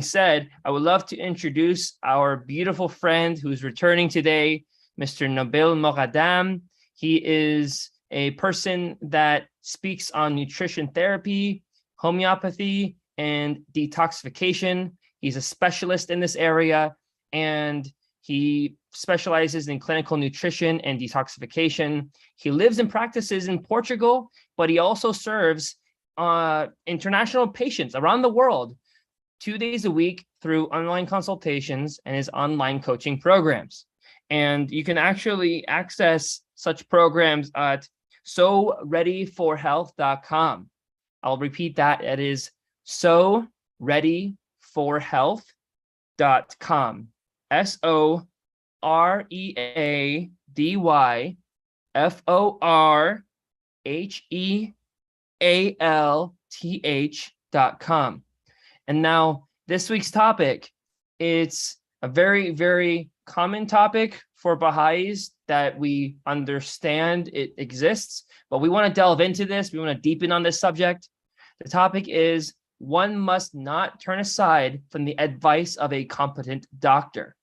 said, I would love to introduce our beautiful friend who's returning today, Mr. Nabil Moghadam. He is a person that speaks on nutrition therapy, homeopathy, and detoxification. He's a specialist in this area, and he specializes in clinical nutrition and detoxification. He lives and practices in Portugal, but he also serves international patients around the world 2 days a week through online consultations and his online coaching programs. And you can actually access such programs at soreadyforhealth.com. I'll repeat that. It is soreadyforhealth.com. soreadyforhealth.com. And now this week's topic, it's a very, very common topic for Baha'is that we understand it exists, but we want to delve into this. We want to deepen on this subject. The topic is one must not turn aside from the advice of a competent doctor.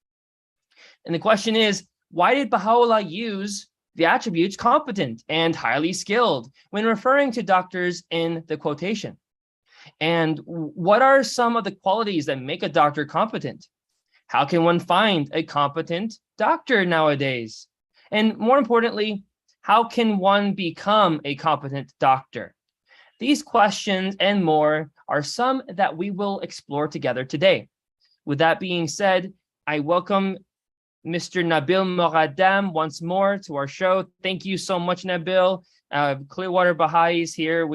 And the question is, why did Baha'u'llah use the attributes competent and highly skilled when referring to doctors in the quotation? And what are some of the qualities that make a doctor competent? How can one find a competent doctor nowadays? And more importantly, how can one become a competent doctor? These questions and more are some that we will explore together today. With that being said, I welcome Mr. Nabil Moghadam once more to our show. Thank you so much, Nabil. Clearwater Baha'is here.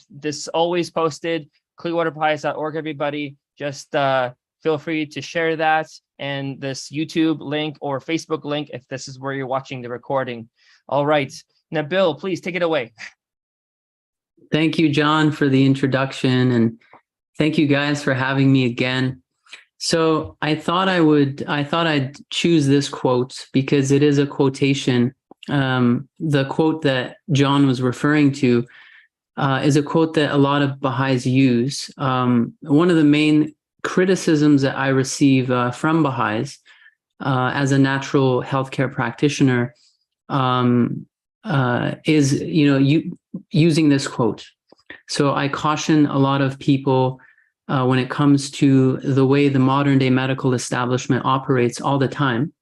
This always posted, clearwaterbaha'is.org, everybody. Just feel free to share that and this YouTube link or Facebook link if this is where you're watching the recording. All right, Nabil, please take it away. Thank you, John, for the introduction, and thank you guys for having me again. So I thought I'd choose this quote because it is a quotation. The quote that John was referring to is a quote that a lot of Baha'is use. One of the main criticisms that I receive from Baha'is as a natural healthcare practitioner is, using this quote. So I caution a lot of people when it comes to the way the modern day medical establishment operates all the time.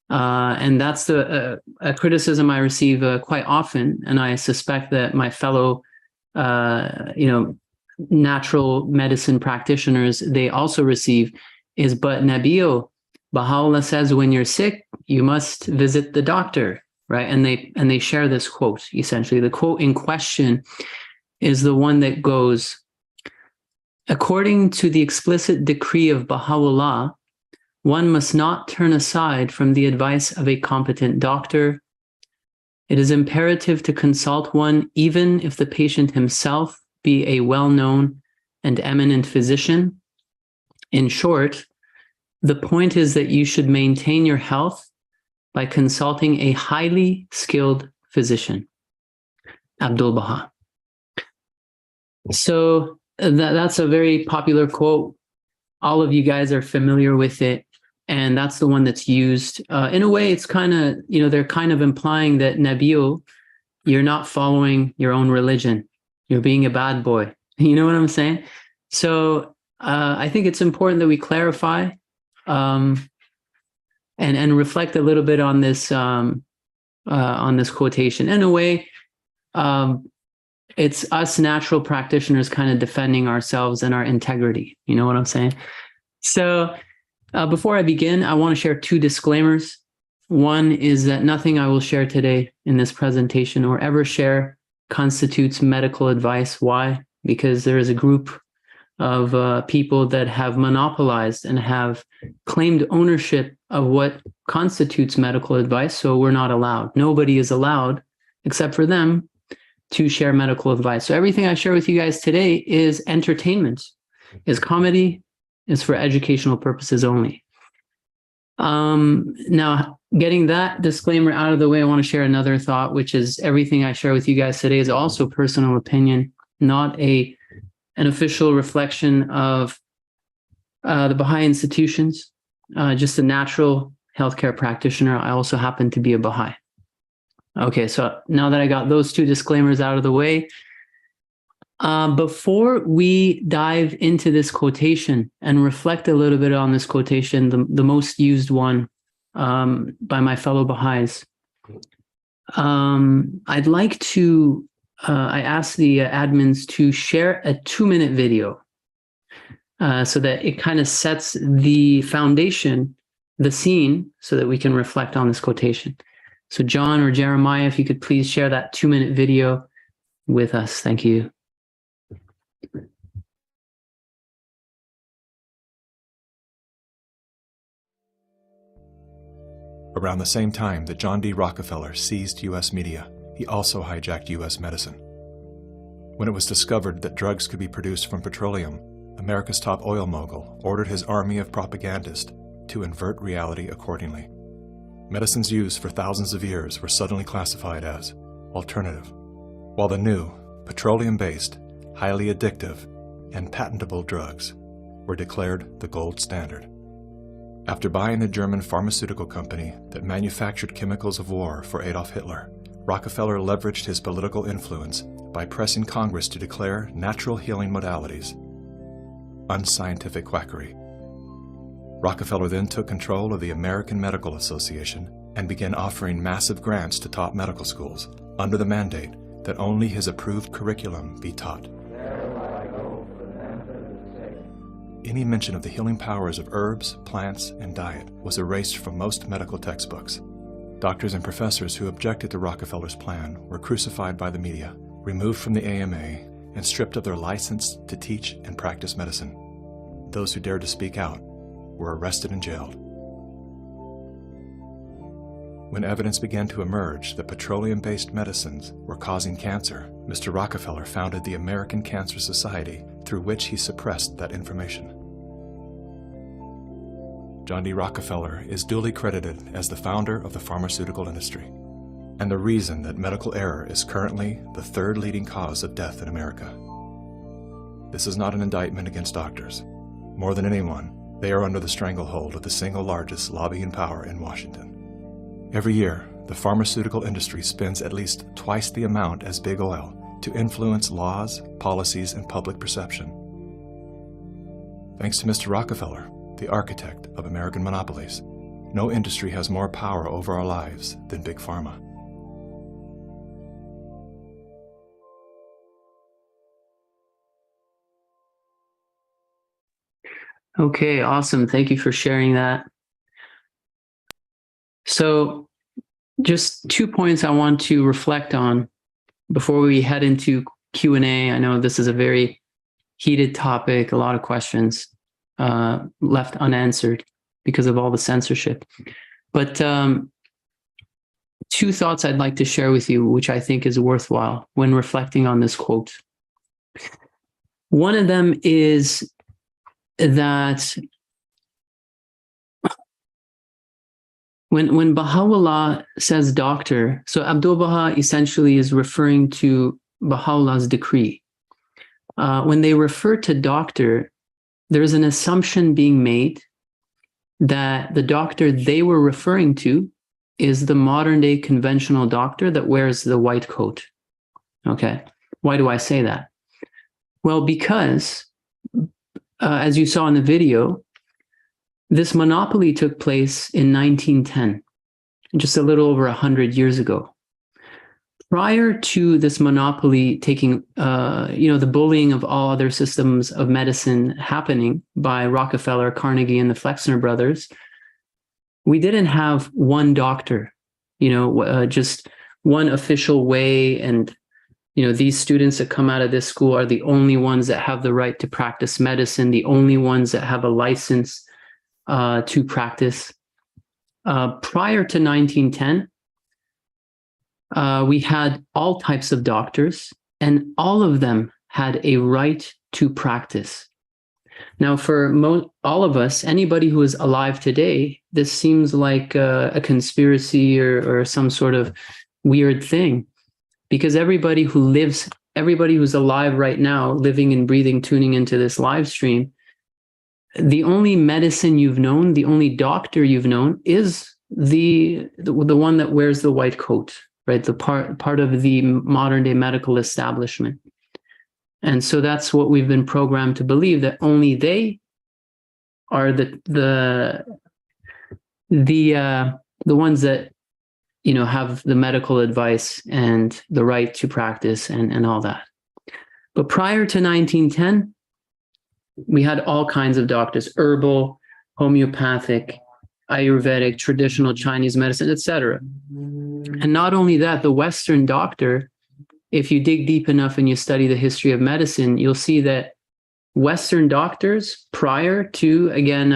And that's a criticism I receive quite often. And I suspect that my fellow, natural medicine practitioners, they also receive is, but Nabil, Baha'u'llah says, when you're sick, you must visit the doctor, right? And they share this quote, essentially. The quote in question is the one that goes, according to the explicit decree of Baha'u'llah, one must not turn aside from the advice of a competent doctor. It is imperative to consult one, even if the patient himself be a well-known and eminent physician. In short, the point is that you should maintain your health by consulting a highly skilled physician. Abdul Baha. So that's a very popular quote. All of you guys are familiar with it. And that's the one that's used. In a way, it's kind of, they're kind of implying that, Nabil, you're not following your own religion. You're being a bad boy. You know what I'm saying? So I think it's important that we clarify and reflect a little bit on this quotation. In a way, it's us natural practitioners kind of defending ourselves and our integrity. You know what I'm saying? So before I begin, I want to share two disclaimers. One is that nothing I will share today in this presentation or ever share constitutes medical advice. Why? Because there is a group of people that have monopolized and have claimed ownership of what constitutes medical advice. So we're not allowed. Nobody is allowed, except for them, to share medical advice. So everything I share with you guys today is entertainment, is comedy, is for educational purposes only. Now, getting that disclaimer out of the way, I want to share another thought, which is everything I share with you guys today is also personal opinion, not an official reflection of the Baha'i institutions, just a natural healthcare practitioner. I also happen to be a Baha'i. Okay, so now that I got those two disclaimers out of the way, before we dive into this quotation and reflect a little bit on this quotation, the most used one by my fellow Baha'is, I'd like to, I asked the admins to share a 2-minute video so that it kind of sets the foundation, the scene, so that we can reflect on this quotation. So John or Jeremiah, if you could please share that 2-minute video with us. Thank you. Around the same time that John D. Rockefeller seized U.S. media, he also hijacked U.S. medicine. When it was discovered that drugs could be produced from petroleum, America's top oil mogul ordered his army of propagandists to invert reality accordingly. Medicines used for thousands of years were suddenly classified as alternative, while the new, petroleum-based, highly addictive, and patentable drugs were declared the gold standard. After buying the German pharmaceutical company that manufactured chemicals of war for Adolf Hitler, Rockefeller leveraged his political influence by pressing Congress to declare natural healing modalities unscientific quackery. Rockefeller then took control of the American Medical Association and began offering massive grants to top medical schools under the mandate that only his approved curriculum be taught. Any mention of the healing powers of herbs, plants, and diet was erased from most medical textbooks. Doctors and professors who objected to Rockefeller's plan were crucified by the media, removed from the AMA, and stripped of their license to teach and practice medicine. Those who dared to speak out were arrested and jailed. When evidence began to emerge that petroleum-based medicines were causing cancer, Mr. Rockefeller founded the American Cancer Society, through which he suppressed that information. John D. Rockefeller is duly credited as the founder of the pharmaceutical industry, and the reason that medical error is currently the third leading cause of death in America. This is not an indictment against doctors. More than anyone, they are under the stranglehold of the single largest lobbying power in Washington. Every year, the pharmaceutical industry spends at least twice the amount as big oil to influence laws, policies, and public perception. Thanks to Mr. Rockefeller, the architect of American monopolies, no industry has more power over our lives than Big Pharma. Okay, awesome. Thank you for sharing that. So just 2 points I want to reflect on before we head into Q&A. I know this is a very heated topic, a lot of questions left unanswered because of all the censorship. But 2 thoughts I'd like to share with you, which I think is worthwhile when reflecting on this quote. One of them is that when Baha'u'llah says doctor, so Abdu'l-Baha essentially is referring to Baha'u'llah's decree. When they refer to doctor, there's an assumption being made that the doctor they were referring to is the modern day conventional doctor that wears the white coat. Okay. Why do I say that? Well, because as you saw in the video, this monopoly took place in 1910, just a little over 100 years ago. Prior to this monopoly taking, the bullying of all other systems of medicine happening by Rockefeller, Carnegie, and the Flexner brothers, we didn't have one doctor, just one official way. And, these students that come out of this school are the only ones that have the right to practice medicine, the only ones that have a license to practice. Prior to 1910, we had all types of doctors, and all of them had a right to practice. Now, for all of us, anybody who is alive today, this seems like a conspiracy or some sort of weird thing, because everybody who's alive right now, living and breathing, tuning into this live stream, the only medicine you've known, the only doctor you've known is the one that wears the white coat, right? The part of the modern day medical establishment. And so that's what we've been programmed to believe, that only they are the ones that, you know, have the medical advice and the right to practice and all that. But prior to 1910, we had all kinds of doctors: herbal, homeopathic, Ayurvedic, traditional Chinese medicine, etc. And not only that, the Western doctor, if you dig deep enough and you study the history of medicine, you'll see that Western doctors prior to, again,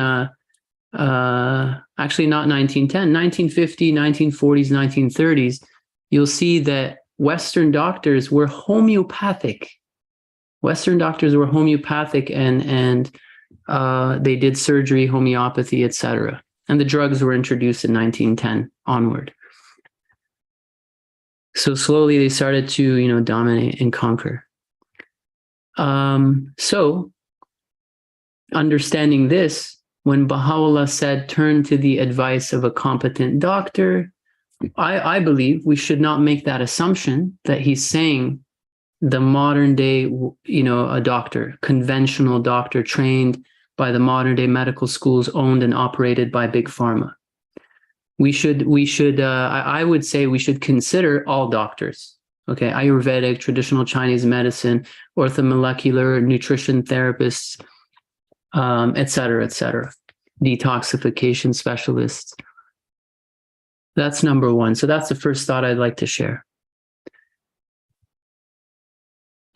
actually not 1910, 1950, 1940s, 1930s, you'll see that Western doctors were homeopathic. Western doctors were homeopathic, and they did surgery, homeopathy, etc. And the drugs were introduced in 1910 onward. So slowly they started to, you know, dominate and conquer. So understanding this, when Baha'u'llah said, turn to the advice of a competent doctor, I believe we should not make that assumption that he's saying the modern day, you know, a doctor, conventional doctor trained by the modern day medical schools owned and operated by Big Pharma. I would say we should consider all doctors. Okay, Ayurvedic, traditional Chinese medicine, orthomolecular, nutrition therapists, et cetera, detoxification specialists. That's number one. So that's the first thought I'd like to share.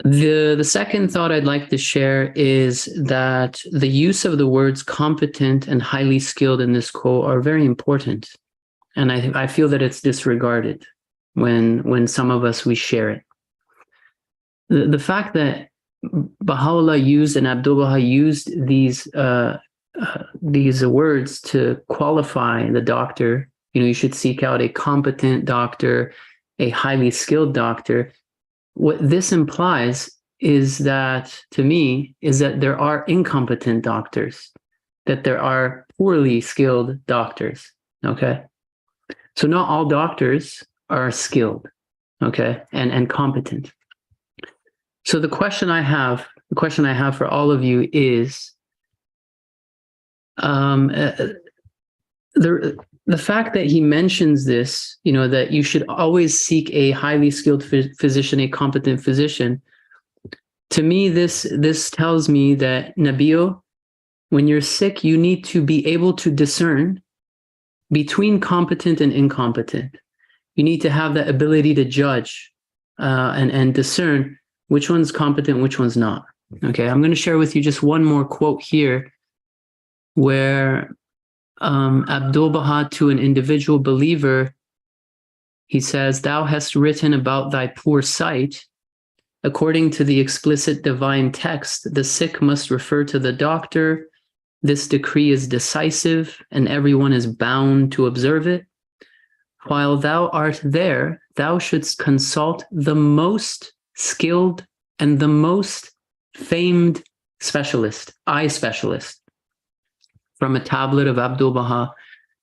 The second thought I'd like to share is that the use of the words competent and highly skilled in this quote are very important. And I feel that it's disregarded when some of us, we share it. The fact that Baha'u'llah used and Abdu'l-Baha used these words to qualify the doctor, you know, you should seek out a competent doctor, a highly skilled doctor. What this implies is that, to me, is that there are incompetent doctors, that there are poorly skilled doctors, okay? So not all doctors are skilled, okay, and competent. So the question I have for all of you is, the fact that he mentions this, you know, that you should always seek a highly skilled physician, a competent physician. To me, this tells me that, Nabil, when you're sick, you need to be able to discern between competent and incompetent. You need to have that ability to judge and discern which one's competent, which one's not. Okay, I'm going to share with you just one more quote here, where Abdu'l-Baha, to an individual believer, he says, "Thou hast written about thy poor sight. According to the explicit divine text, the sick must refer to the doctor. This decree is decisive, and everyone is bound to observe it. While thou art there, thou shouldst consult the most skilled and the most famed specialist, eye specialist." From a tablet of Abdu'l-Baha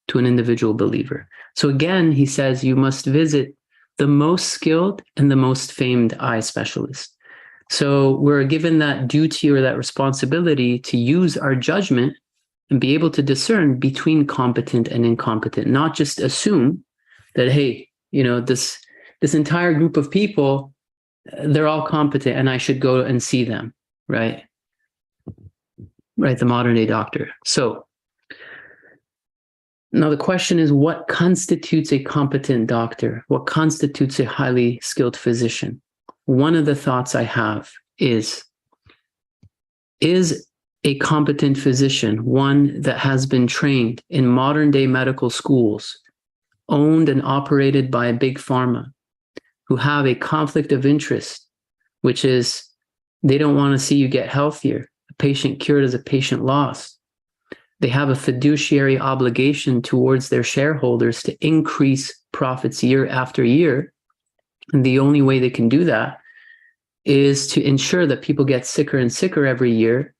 to an individual believer. So again, he says you must visit the most skilled and the most famed eye specialist. So we're given that duty or that responsibility to use our judgment and be able to discern between competent and incompetent, not just assume that, hey, you know, this entire group of people, they're all competent and I should go and see them, right? Right, the modern day doctor. So now the question is, what constitutes a competent doctor? What constitutes a highly skilled physician? One of the thoughts I have is a competent physician one that has been trained in modern day medical schools, owned and operated by Big Pharma, who have a conflict of interest, which is they don't want to see you get healthier. A patient cured is a patient lost. They have a fiduciary obligation towards their shareholders to increase profits year after year. And the only way they can do that is to ensure that people get sicker and sicker every year,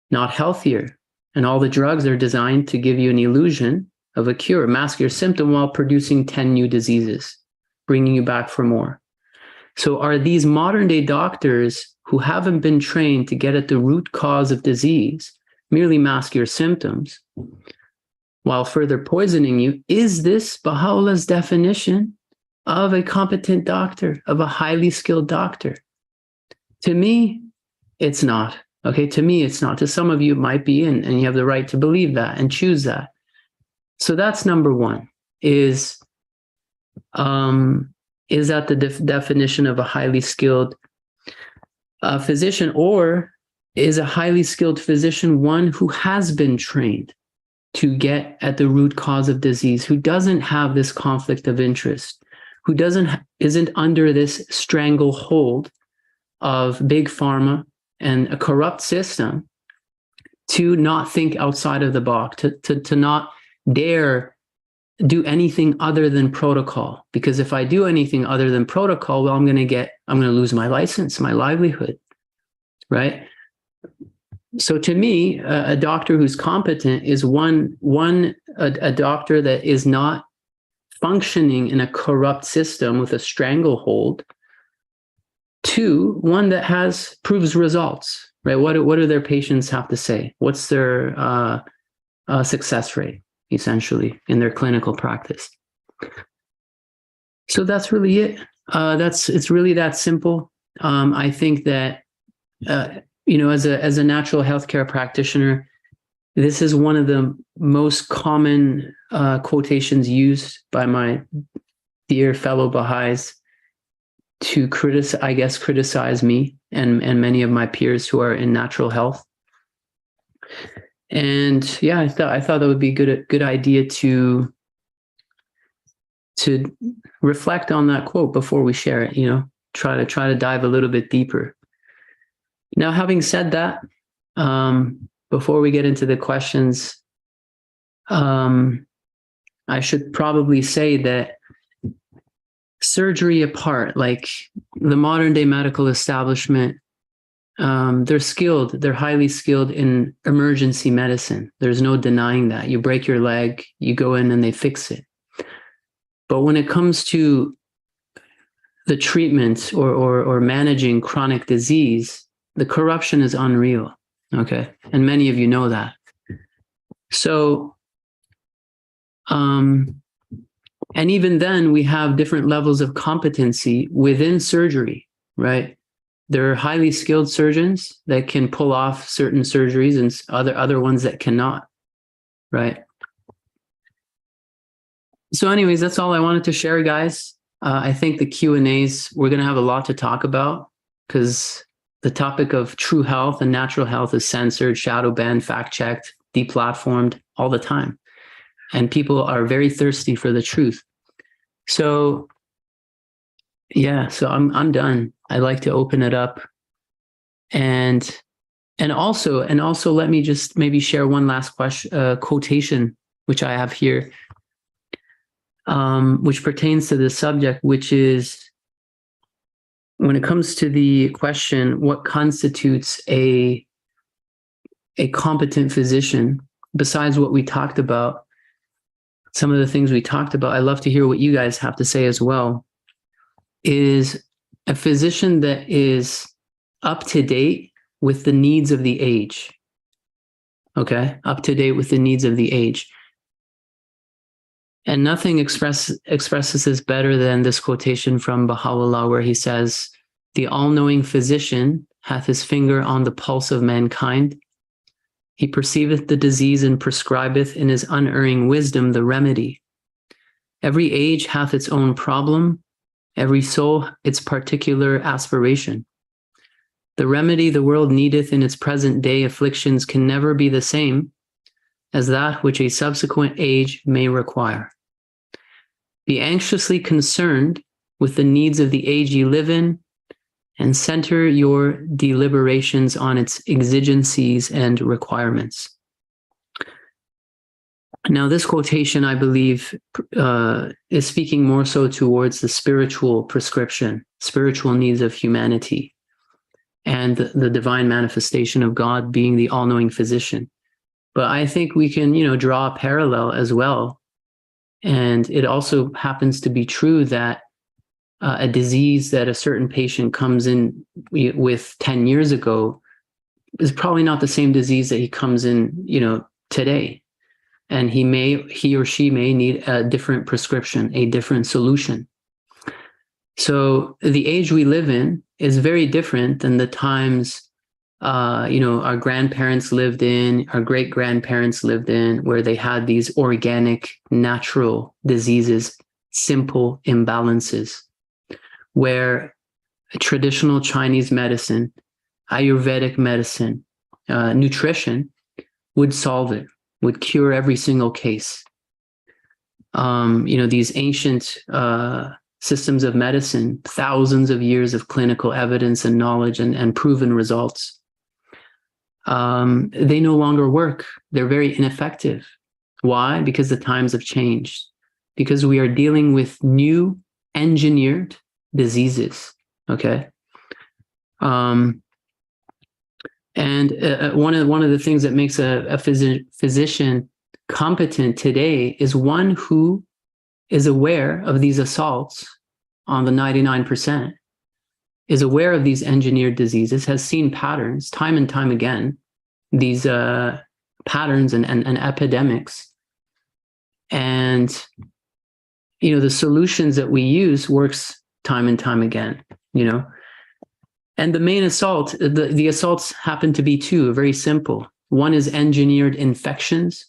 not healthier. And all the drugs are designed to give you an illusion of a cure, mask your symptom while producing 10 new diseases, bringing you back for more. So are these modern day doctors who haven't been trained to get at the root cause of disease merely mask your symptoms while further poisoning you? Is this Baha'u'llah's definition of a competent doctor, of a highly skilled doctor? To me, it's not. Okay, to me, it's not. To some of you, it might be, and you have the right to believe that and choose that. So that's number one, is that the definition of a highly skilled physician, or is a highly skilled physician one who has been trained to get at the root cause of disease, who doesn't have this conflict of interest, who isn't under this stranglehold of big pharma and a corrupt system, to not think outside of the box, to not dare do anything other than protocol. Because if I do anything other than protocol, well, I'm going to lose my license, my livelihood, right? So to me, a doctor who's competent is a doctor that is not functioning in a corrupt system with a stranglehold. Two, one that proves results, right? What do their patients have to say? What's their success rate, essentially, in their clinical practice? So that's really it. It's really that simple. I think that as a natural healthcare practitioner, this is one of the most common quotations used by my dear fellow Baha'is to criticize me and many of my peers who are in natural health. And yeah, I thought that would be a good idea to reflect on that quote before we share it, try to dive a little bit deeper. Now, having said that, before we get into the questions, I should probably say that surgery apart, like the modern day medical establishment, they're highly skilled in emergency medicine. There's no denying that. You break your leg, you go in and they fix it. But when it comes to the treatment or managing chronic disease, the corruption is unreal. Okay. And many of you know that. So, and even then, we have different levels of competency within surgery, right? There are highly skilled surgeons that can pull off certain surgeries and other ones that cannot, right? So anyways, that's all I wanted to share, guys. I think the Q&As, we're going to have a lot to talk about because the topic of true health and natural health is censored, shadow banned, fact-checked, deplatformed all the time. And people are very thirsty for the truth. So, yeah, so I'm done. I'd like to open it up. And also let me just maybe share one last quotation, which I have here, which pertains to this subject, which is when it comes to the question, what constitutes a competent physician, besides what we talked about, some of the things we talked about, I'd love to hear what you guys have to say as well, is a physician that is up to date with the needs of the age. Okay? Up to date with the needs of the age. And nothing expresses this better than this quotation from Baha'u'llah, where he says, "The all-knowing physician hath his finger on the pulse of mankind. He perceiveth the disease and prescribeth in his unerring wisdom the remedy. Every age hath its own problem, every soul its particular aspiration. The remedy the world needeth in its present day afflictions can never be the same as that which a subsequent age may require. Be anxiously concerned with the needs of the age you live in, and center your deliberations on its exigencies and requirements." Now, this quotation, I believe, is speaking more so towards the spiritual prescription, spiritual needs of humanity, and the divine manifestation of God being the all-knowing physician. But I think we can, draw a parallel as well. And it also happens to be true that a disease that a certain patient comes in with 10 years ago is probably not the same disease that he comes in, today. And he or she may need a different prescription, a different solution. So the age we live in is very different than the times, our grandparents lived in, our great grandparents lived in, where they had these organic, natural diseases, simple imbalances, where traditional Chinese medicine, Ayurvedic medicine, nutrition would solve it, would cure every single case. These ancient systems of medicine, thousands of years of clinical evidence and knowledge and proven results, they no longer work. They're very ineffective. Why? Because the times have changed. Because we are dealing with new engineered diseases. Okay. And one of the things that makes a physician competent today is one who is aware of these assaults on the 99%, is aware of these engineered diseases, has seen patterns time and time again, these patterns and epidemics. And, the solutions that we use works time and time again, And the main assault, the assaults happen to be two, very simple. One is engineered infections.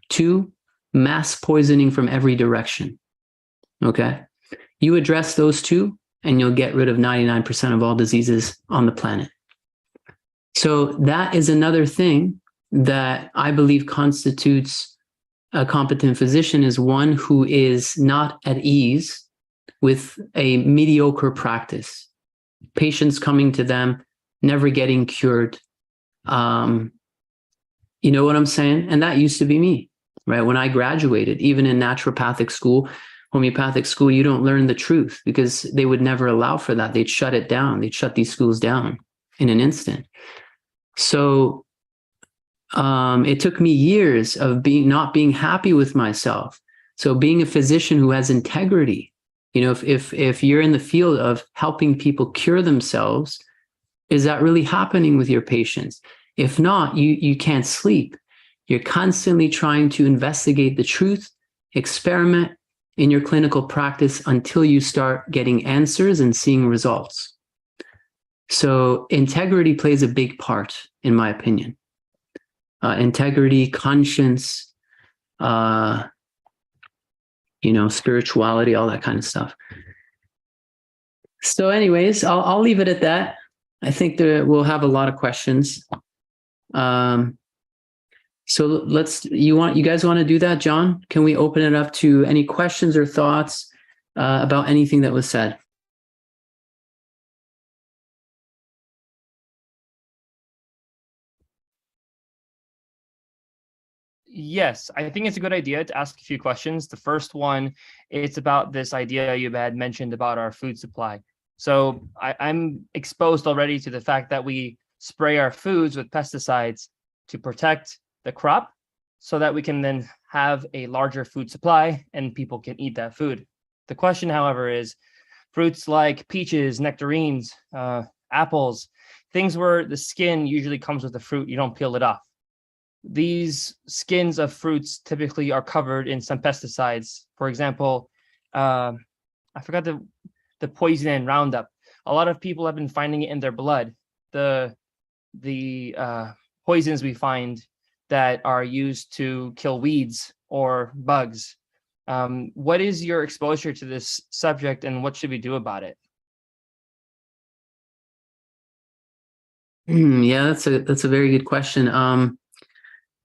Two, mass poisoning from every direction. Okay? You address those two, and you'll get rid of 99% of all diseases on the planet. So that is another thing that I believe constitutes a competent physician, is one who is not at ease with a mediocre practice. Patients coming to them, never getting cured. You know what I'm saying? And that used to be me, right? When I graduated, even in naturopathic school, homeopathic school, you don't learn the truth because they would never allow for that. They'd shut it down. They'd shut these schools down in an instant. So it took me years of not being happy with myself. So being a physician who has integrity, if you're in the field of helping people cure themselves, is that really happening with your patients? If not, you can't sleep. You're constantly trying to investigate the truth, experiment in your clinical practice until you start getting answers and seeing results. So integrity plays a big part, in my opinion. Integrity, conscience, spirituality, all that kind of stuff. So anyways, I'll leave it at that. I think we'll have a lot of questions. So you guys want to do that, John? Can we open it up to any questions or thoughts about anything that was said? Yes, I think it's a good idea to ask a few questions. The first one, it's about this idea you had mentioned about our food supply. So I'm exposed already to the fact that we spray our foods with pesticides to protect the crop so that we can then have a larger food supply and people can eat that food. The question, however, is fruits like peaches, nectarines, apples, things where the skin usually comes with the fruit, you don't peel it off. These skins of fruits typically are covered in some pesticides. For example, I forgot the poison in Roundup. A lot of people have been finding it in their blood. The poisons we find that are used to kill weeds or bugs. What is your exposure to this subject, and what should we do about it? Yeah, that's a very good question.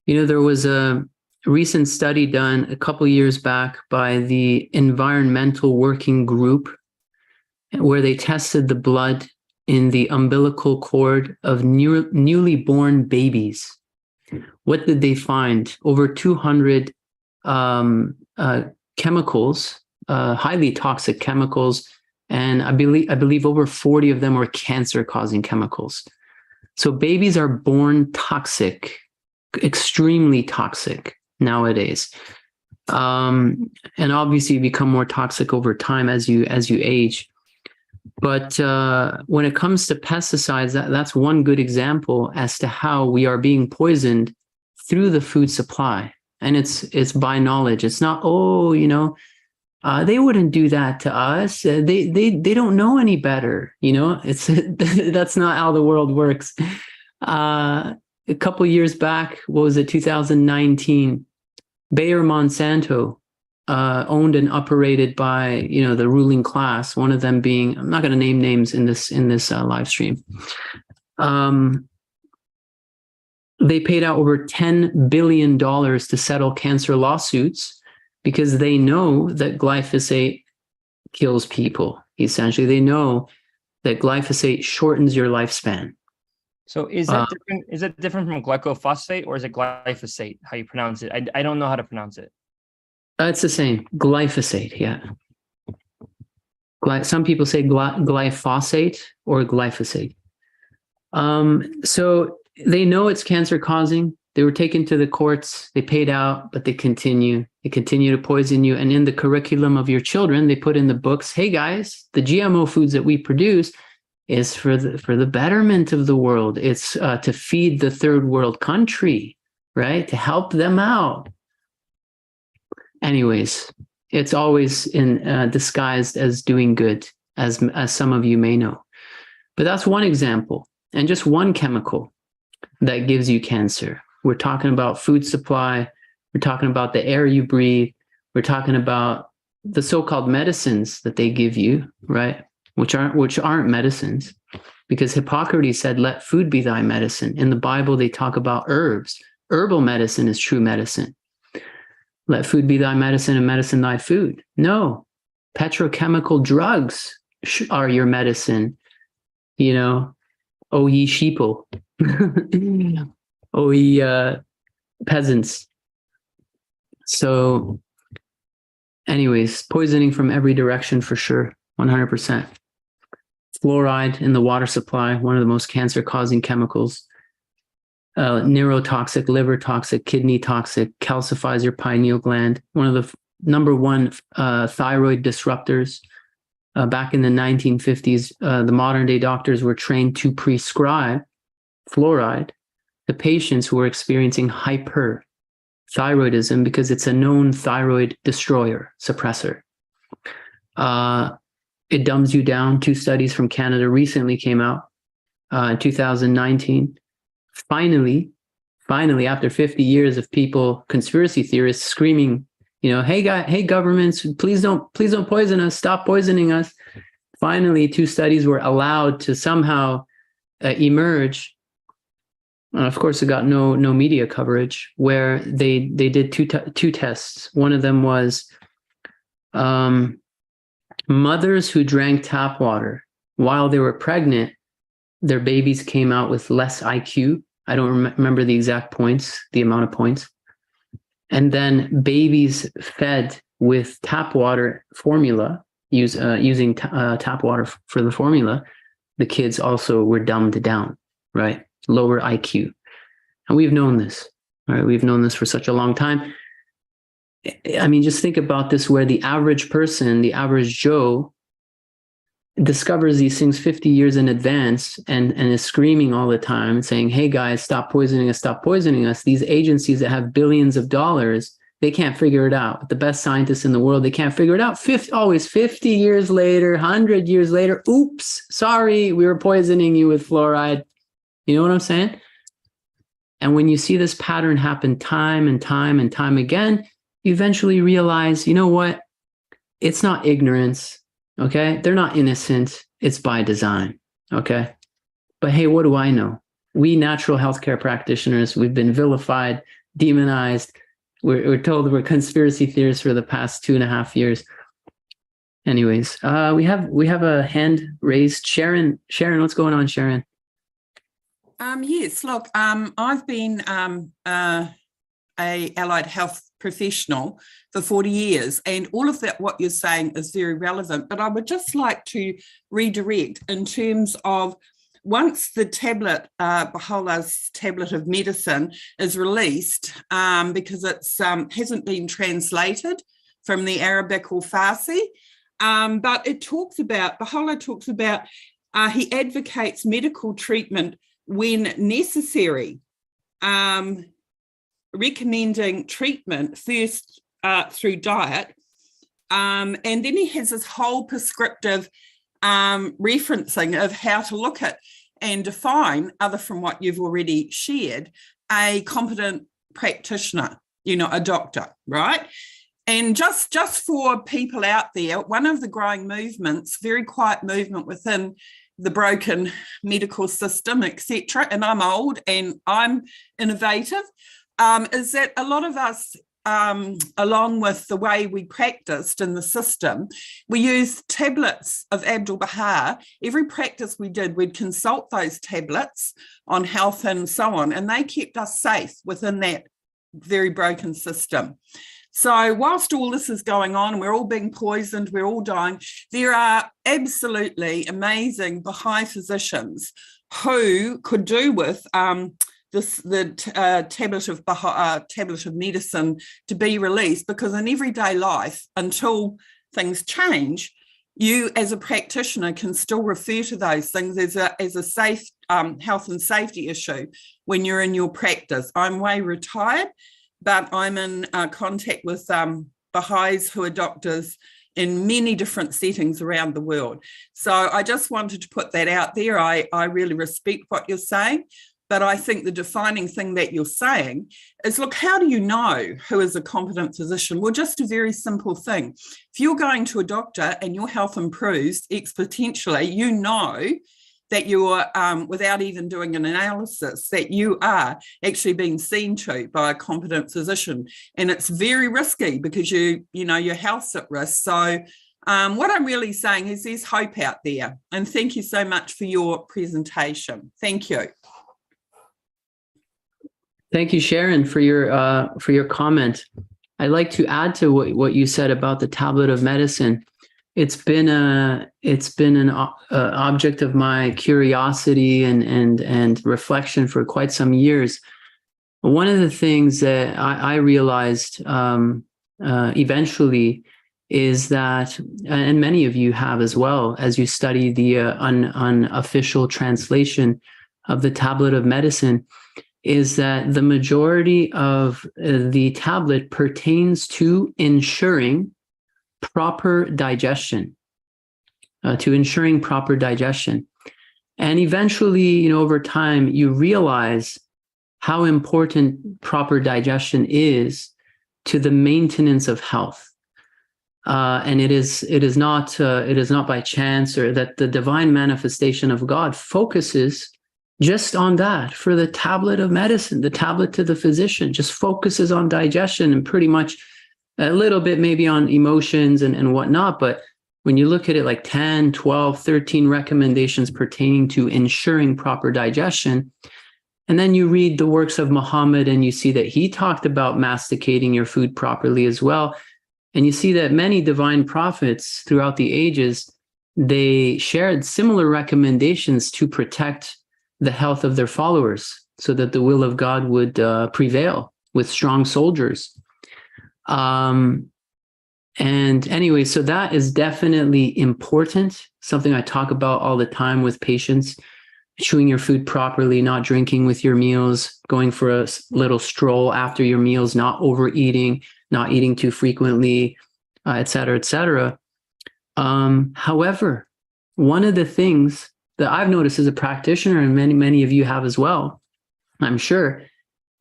There was a recent study done a couple years back by the Environmental Working Group, where they tested the blood in the umbilical cord of newly born babies. What did they find? Over 200 chemicals, highly toxic chemicals, and I believe over 40 of them were cancer-causing chemicals. So babies are born toxic. extremely toxic nowadays. And obviously become more toxic over time as you age. But when it comes to pesticides, that's one good example as to how we are being poisoned through the food supply. And it's by knowledge. It's not, they wouldn't do that to us. They don't know any better. It's that's not how the world works. A couple years back, what was it, 2019, Bayer Monsanto, owned and operated by the ruling class. One of them being, I'm not going to name names in this live stream. They paid out over $10 billion to settle cancer lawsuits because they know that glyphosate kills people. Essentially, they know that glyphosate shortens your lifespan. So is that different? Is it different from glyphosate, or is it glyphosate? How you pronounce it? I don't know how to pronounce it. It's the same. Glyphosate, yeah. Some people say glyphosate or glyphosate. So they know it's cancer causing. They were taken to the courts. They paid out, but they continue. They continue to poison you. And in the curriculum of your children, they put in the books, hey guys, the GMO foods that we produce is for the betterment of the world. It's to feed the third world country, right? To help them out. Anyways, it's always disguised as doing good, as some of you may know. But that's one example, and just one chemical that gives you cancer. We're talking about food supply. We're talking about the air you breathe. We're talking about the so-called medicines that they give you, right? Which aren't medicines, because Hippocrates said, "Let food be thy medicine." In the Bible, they talk about herbs. Herbal medicine is true medicine. Let food be thy medicine and medicine thy food. No, petrochemical drugs are your medicine. O ye sheeple, o ye peasants. So anyways, poisoning from every direction for sure, 100%. Fluoride in the water supply, one of the most cancer-causing chemicals. Neurotoxic, liver toxic, kidney toxic, calcifies your pineal gland. One of the number one thyroid disruptors. Back in the 1950s, the modern day doctors were trained to prescribe fluoride to patients who were experiencing hyperthyroidism because it's a known thyroid destroyer, suppressor. It dumbs you down. 2 studies from Canada recently came out in 2019. Finally, after 50 years of people, conspiracy theorists screaming, hey governments, please don't poison us, stop poisoning us. Finally, 2 studies were allowed to somehow emerge. Of course, it got no media coverage, where they did two tests. One of them was mothers who drank tap water while they were pregnant. Their babies came out with less IQ. I don't remember the exact points, the amount of points. And then babies fed with tap water formula, using tap water for the formula, the kids also were dumbed down, right? Lower IQ. And we've known this, right? We've known this for such a long time. I mean, just think about this, where the average person, the average Joe, discovers these things 50 years in advance and is screaming all the time and saying, hey guys, stop poisoning us, stop poisoning us. These agencies that have billions of dollars, they can't figure it out. The best scientists in the world, they can't figure it out. Always 50 years later, 100 years later, oops, sorry, we were poisoning you with fluoride. You know what I'm saying? And when you see this pattern happen time and time and time again, you eventually realize, you know what? It's not ignorance. Okay, they're not innocent. It's by design. Okay, but hey, what do I know? We natural healthcare practitioners, we've been vilified, demonized. We're told we're conspiracy theorists for the past 2.5 years. Anyways, we have a hand raised. Sharon, what's going on, Sharon? Yes, look, I've been a allied health professional for 40 years, and all of that, what you're saying, is very relevant. But I would just like to redirect in terms of once the tablet, Baha'u'llah's tablet of medicine, is released, because it's hasn't been translated from the Arabic or Farsi, but it talks about, Baha'u'llah talks about, he advocates medical treatment when necessary, recommending treatment first through diet, and then he has this whole prescriptive referencing of how to look at and define, other from what you've already shared, a competent practitioner, a doctor, right? And just for people out there, one of the growing movements, very quiet movement within the broken medical system, etc., and I'm old and I'm innovative, is that a lot of us, along with the way we practiced in the system, we used tablets of Abdu'l-Baha. Every practice we did, we'd consult those tablets on health and so on, and they kept us safe within that very broken system. So whilst all this is going on, we're all being poisoned, we're all dying, there are absolutely amazing Baha'i physicians who could do with the tablet of medicine to be released, because in everyday life, until things change, you as a practitioner can still refer to those things as a safe health and safety issue when you're in your practice. I'm way retired, but I'm in contact with Baha'is who are doctors in many different settings around the world. So I just wanted to put that out there. I really respect what you're saying, but I think the defining thing that you're saying is, look, how do you know who is a competent physician? Well, just a very simple thing. If you're going to a doctor and your health improves exponentially, you know that you're, without even doing an analysis, that you are actually being seen to by a competent physician. And it's very risky because your health's at risk. So what I'm really saying is there's hope out there. And thank you so much for your presentation. Thank you. Thank you, Sharon, for your comment. I'd like to add to what you said about the tablet of medicine. It's been an object of my curiosity and reflection for quite some years. One of the things that I realized eventually is that, and many of you have as well, as you study the unofficial translation of the tablet of medicine, is that the majority of the tablet pertains to ensuring proper digestion, And eventually, over time, you realize how important proper digestion is to the maintenance of health. And it is not by chance, or that the divine manifestation of God focuses just on that. For the tablet of medicine, the tablet to the physician, just focuses on digestion and pretty much a little bit maybe on emotions and whatnot. But when you look at it, like 10, 12, 13 recommendations pertaining to ensuring proper digestion, and then you read the works of Muhammad and you see that he talked about masticating your food properly as well. And you see that many divine prophets throughout the ages, they shared similar recommendations to protect the health of their followers so that the will of God would prevail with strong soldiers. And anyway, so that is definitely important, something I talk about all the time with patients: chewing your food properly, not drinking with your meals, going for a little stroll after your meals, not overeating, not eating too frequently, et cetera, et cetera. However, one of the things that I've noticed as a practitioner, and many of you have as well, I'm sure,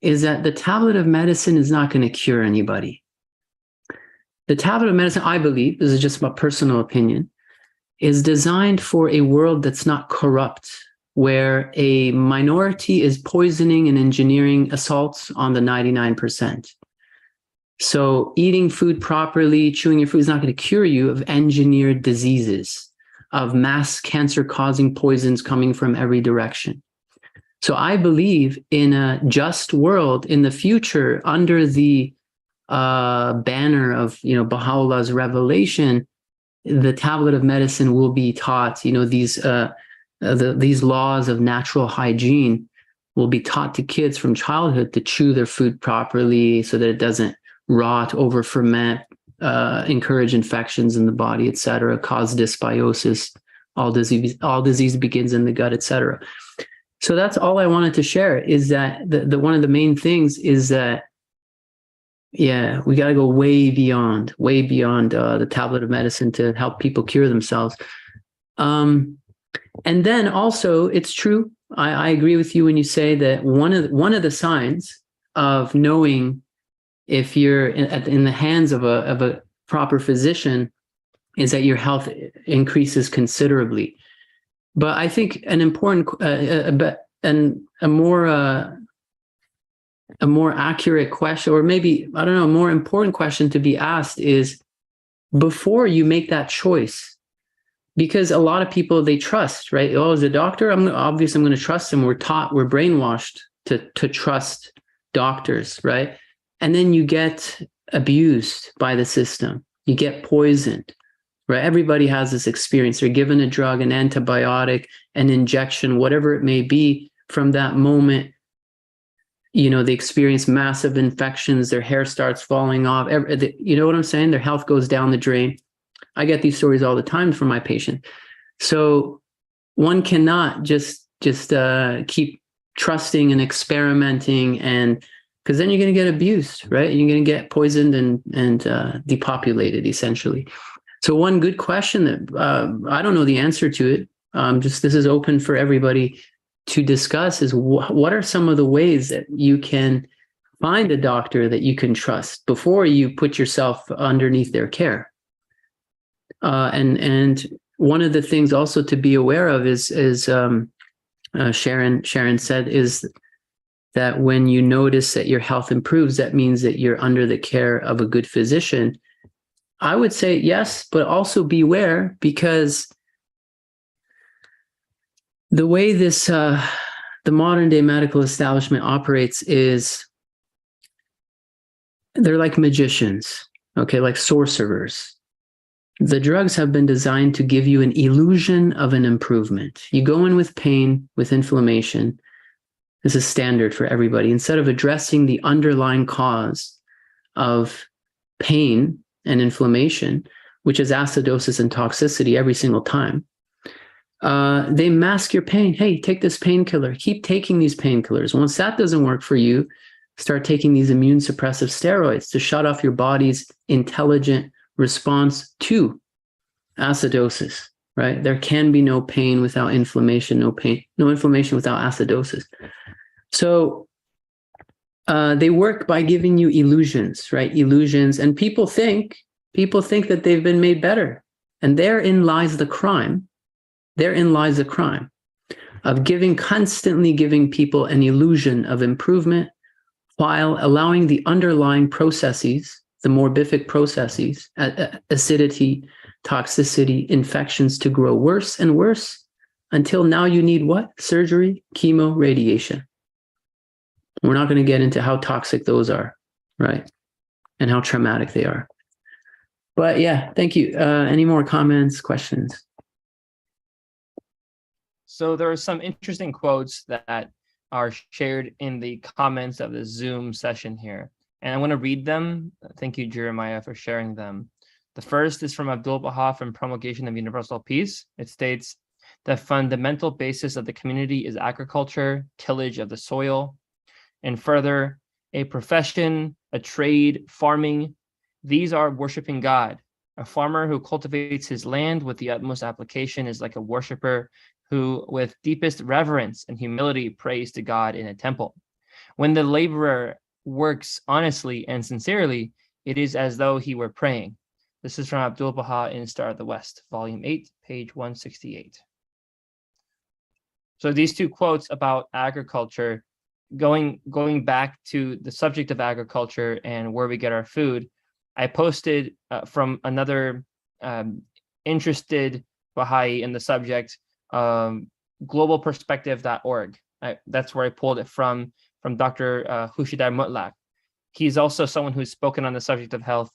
is that the tablet of medicine is not going to cure anybody. The tablet of medicine, I believe, this is just my personal opinion, is designed for a world that's not corrupt, where a minority is poisoning and engineering assaults on the 99%. So eating food properly, chewing your food is not going to cure you of engineered diseases, of mass cancer-causing poisons coming from every direction. So I believe in a just world in the future, under the banner of Baha'u'llah's revelation, the tablet of medicine will be taught. These these laws of natural hygiene will be taught to kids from childhood to chew their food properly so that it doesn't rot, over ferment, encourage infections in the body, etc., cause dysbiosis. All disease begins in the gut, etc. So that's all I wanted to share, is that the one of the main things is that, yeah, we got to go way beyond the tablet of medicine to help people cure themselves. And then also, it's true, I agree with you when you say that one of the signs of knowing if you're in the hands of a proper physician is that your health increases considerably. But I think an important a more accurate question, or maybe, I don't know, a more important question to be asked is, before you make that choice, because a lot of people, they trust, right? Oh, as a doctor, I'm going to trust him. We're brainwashed to trust doctors, right? And then you get abused by the system. You get poisoned, right? Everybody has this experience. They're given a drug, an antibiotic, an injection, whatever it may be. From that moment, they experience massive infections. Their hair starts falling off. You know what I'm saying? Their health goes down the drain. I get these stories all the time from my patient. So one cannot just keep trusting and experimenting, and because then you're going to get abused, right? You're going to get poisoned and depopulated, essentially. So one good question that I don't know the answer to it, this is open for everybody to discuss, is what are some of the ways that you can find a doctor that you can trust before you put yourself underneath their care? And one of the things also to be aware of is Sharon said, is that when you notice that your health improves, that means that you're under the care of a good physician. I would say yes, but also beware, because the way the modern day medical establishment operates is they're like magicians, okay, like sorcerers. The drugs have been designed to give you an illusion of an improvement. You go in with pain, with inflammation. This is standard for everybody. Instead of addressing the underlying cause of pain and inflammation, which is acidosis and toxicity every single time, they mask your pain. Hey, take this painkiller. Keep taking these painkillers. Once that doesn't work for you, start taking these immune suppressive steroids to shut off your body's intelligent response to acidosis, right? There can be no pain without inflammation, no inflammation without acidosis. So they work by giving you illusions, right? Illusions. And people think that they've been made better. And therein lies the crime. Therein lies the crime of constantly giving people an illusion of improvement, while allowing the underlying processes, the morbific processes, acidity, toxicity, infections, to grow worse and worse, until now you need what? Surgery, chemo, radiation. We're not going to get into how toxic those are, right? And how traumatic they are. But yeah, thank you. Any more comments, questions? So there are some interesting quotes that are shared in the comments of the Zoom session here, and I want to read them. Thank you, Jeremiah, for sharing them. The first is from Abdul Baha from Promulgation of Universal Peace. It states, the fundamental basis of the community is agriculture, tillage of the soil, and further, a profession, a trade, farming. These are worshiping God. A farmer who cultivates his land with the utmost application is like a worshiper who, with deepest reverence and humility, prays to God in a temple. When the laborer works honestly and sincerely, it is as though he were praying. This is from Abdul Baha in Star of the West, Volume 8, page 168. So these two quotes about agriculture, going back to the subject of agriculture and where we get our food, I posted from another interested Baha'i in the subject, globalperspective.org. That's where I pulled it from Dr. Khushidar Mutlaq. He's also someone who's spoken on the subject of health,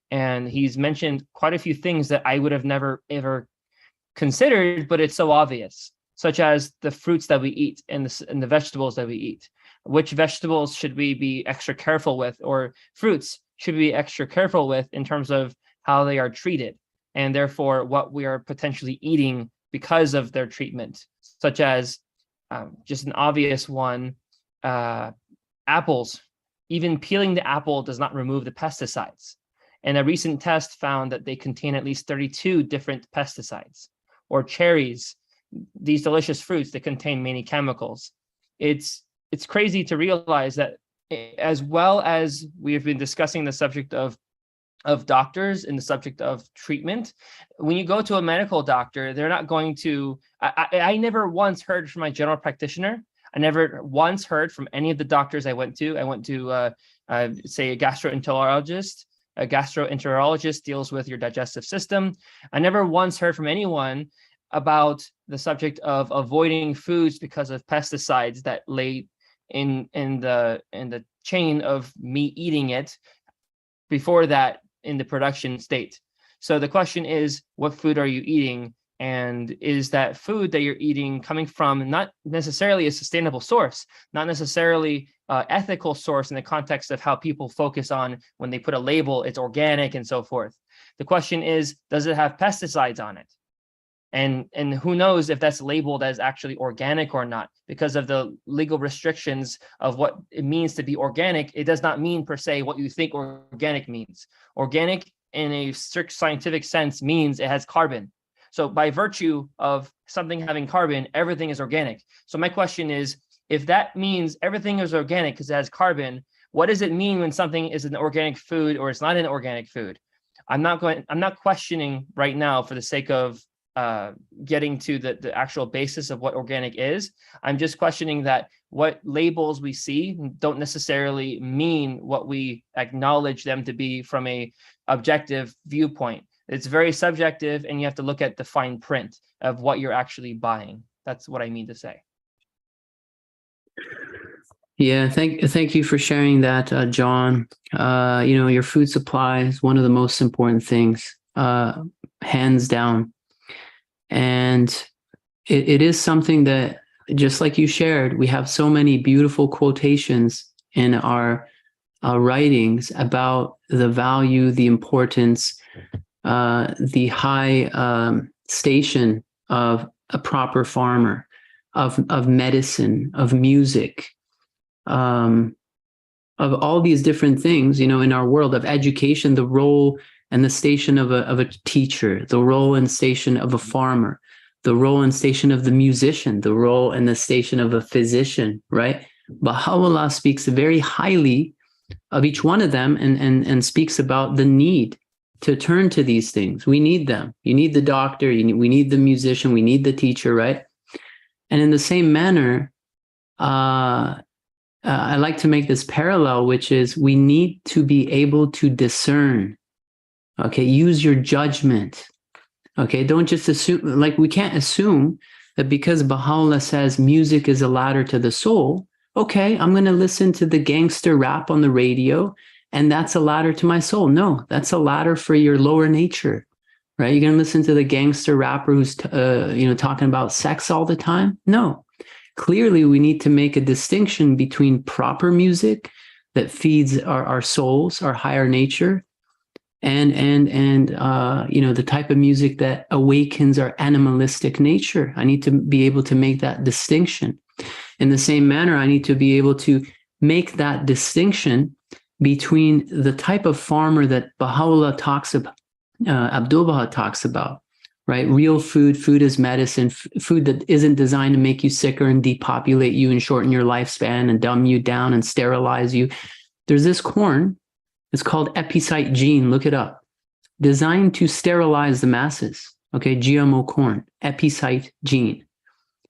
and he's mentioned quite a few things that I would have never ever considered, but it's so obvious. such as the fruits that we eat and the vegetables that we eat. Which vegetables should we be extra careful with, or fruits should we be extra careful with in terms of how they are treated, and therefore what we are potentially eating because of their treatment, such as just an obvious one, apples. Even peeling the apple does not remove the pesticides. And a recent test found that they contain at least 32 different pesticides. Or cherries, these delicious fruits that contain many chemicals. It's crazy to realize that, as well as we have been discussing the subject of doctors and the subject of treatment, when you go to a medical doctor, they're not going to, I never once heard from my general practitioner. I never once heard from any of the doctors I went to. I went to, say, a gastroenterologist. A gastroenterologist deals with your digestive system. I never once heard from anyone about the subject of avoiding foods because of pesticides that lay in the chain of me eating it before that in the production state. So the question is, what food are you eating? And is that food that you're eating coming from not necessarily a sustainable source, not necessarily ethical source in the context of how people focus on when they put a label, it's organic and so forth. The question is, does it have pesticides on it? And who knows if that's labeled as actually organic or not, because of the legal restrictions of what it means to be organic. It does not mean per se what you think organic means. Organic in a strict scientific sense means it has carbon. So by virtue of something having carbon, everything is organic. So my question is, if that means everything is organic because it has carbon, what does it mean when something is an organic food or it's not an organic food? I'm not questioning right now for the sake of getting to the actual basis of what organic is. I'm just questioning that what labels we see don't necessarily mean what we acknowledge them to be from a objective viewpoint. It's very subjective, and you have to look at the fine print of what you're actually buying. That's what I mean to say. Yeah, thank you for sharing that, John. Your food supply is one of the most important things, hands down. And it is something that, just like you shared, we have so many beautiful quotations in our writings about the value, the importance, the high station of a proper farmer, of medicine, of music, of all these different things, in our world of education, the role and the station of a teacher, the role and station of a farmer, the role and station of the musician, the role and the station of a physician, right? Baha'u'llah speaks very highly of each one of them and speaks about the need to turn to these things. We need them. You need the doctor, we need the musician, we need the teacher, right? And in the same manner, I like to make this parallel, which is we need to be able to discern. Okay, use your judgment. Okay, don't just assume, like we can't assume that because Baha'u'llah says music is a ladder to the soul, okay, I'm going to listen to the gangster rap on the radio and that's a ladder to my soul. No, that's a ladder for your lower nature, right? You're going to listen to the gangster rapper who's, talking about sex all the time? No. Clearly, we need to make a distinction between proper music that feeds our souls, our higher nature, and the type of music that awakens our animalistic nature. I need to be able to make that distinction. In the same manner, I need to be able to make that distinction between the type of farmer that Baha'u'llah talks about, Abdu'l-Baha talks about, right? Real food is medicine, food that isn't designed to make you sicker and depopulate you and shorten your lifespan and dumb you down and sterilize you. There's this corn, it's called epicite gene, look it up, designed to sterilize the masses, okay? GMO corn, epicite gene.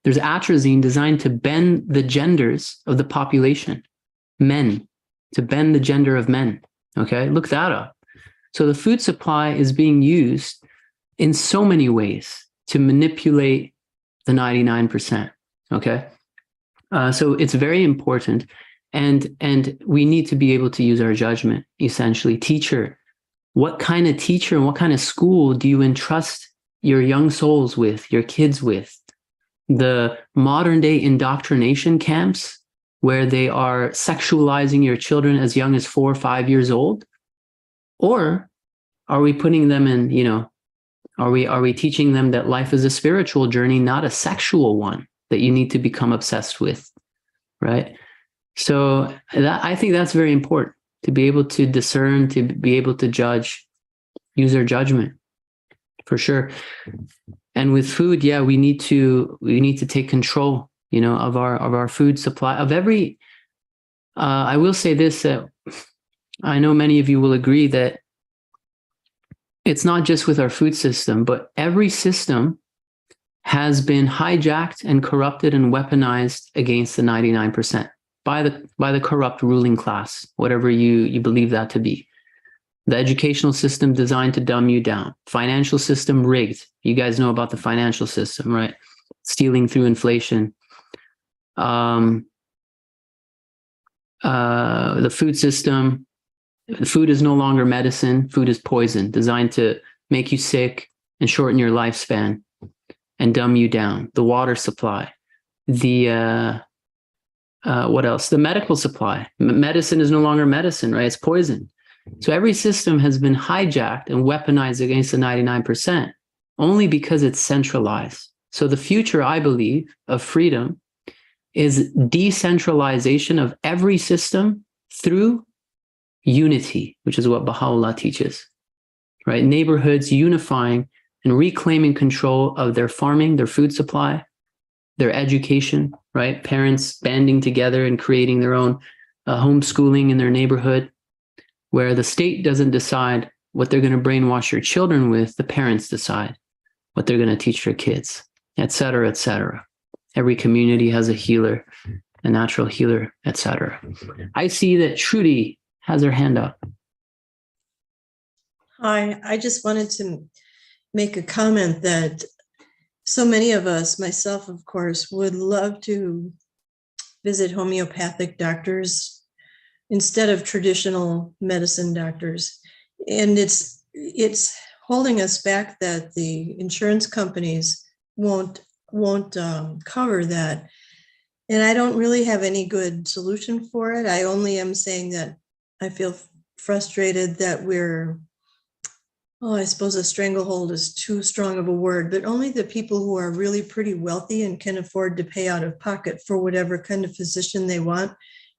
There's atrazine designed to bend the genders of the population, men, to bend the gender of men, okay? Look that up. So the food supply is being used in so many ways to manipulate the 99%, okay? So it's very important, and we need to be able to use our judgment, essentially. Teacher, what kind of teacher and what kind of school do you entrust your young souls with, your kids with? the modern day indoctrination camps where they are sexualizing your children as young as 4 or 5 years old? Or are we putting them in, are we teaching them that life is a spiritual journey, not a sexual one that you need to become obsessed with, right? So I think that's very important, to be able to discern, to be able to judge, use our judgment, for sure. And with food, yeah, we need to take control, of our food supply, of every. I will say this, that I know many of you will agree that it's not just with our food system, but every system has been hijacked and corrupted and weaponized against the 99% by the corrupt ruling class, whatever you believe that to be. The educational system designed to dumb you down. Financial system rigged. You guys know about the financial system, right? Stealing through inflation. The food system. Food is no longer medicine. Food is poison, designed to make you sick and shorten your lifespan and dumb you down. The water supply. What else? The medical supply. Medicine is no longer medicine, right? It's poison. So every system has been hijacked and weaponized against the 99% only because it's centralized. So the future, I believe, of freedom is decentralization of every system through unity, which is what Baha'u'llah teaches, right? Neighborhoods unifying and reclaiming control of their farming, their food supply, their education, right? Parents banding together and creating their own homeschooling in their neighborhood, where the state doesn't decide what they're going to brainwash your children with. The parents decide what they're going to teach their kids, et cetera, et cetera. Every community has a healer, a natural healer, et cetera. I see that Trudy has her hand up. Hi, I just wanted to make a comment that so many of us, myself, of course, would love to visit homeopathic doctors instead of traditional medicine doctors. And it's holding us back that the insurance companies won't cover that. And I don't really have any good solution for it. I only am saying that I feel frustrated that I suppose a stranglehold is too strong of a word, but only the people who are really pretty wealthy and can afford to pay out of pocket for whatever kind of physician they want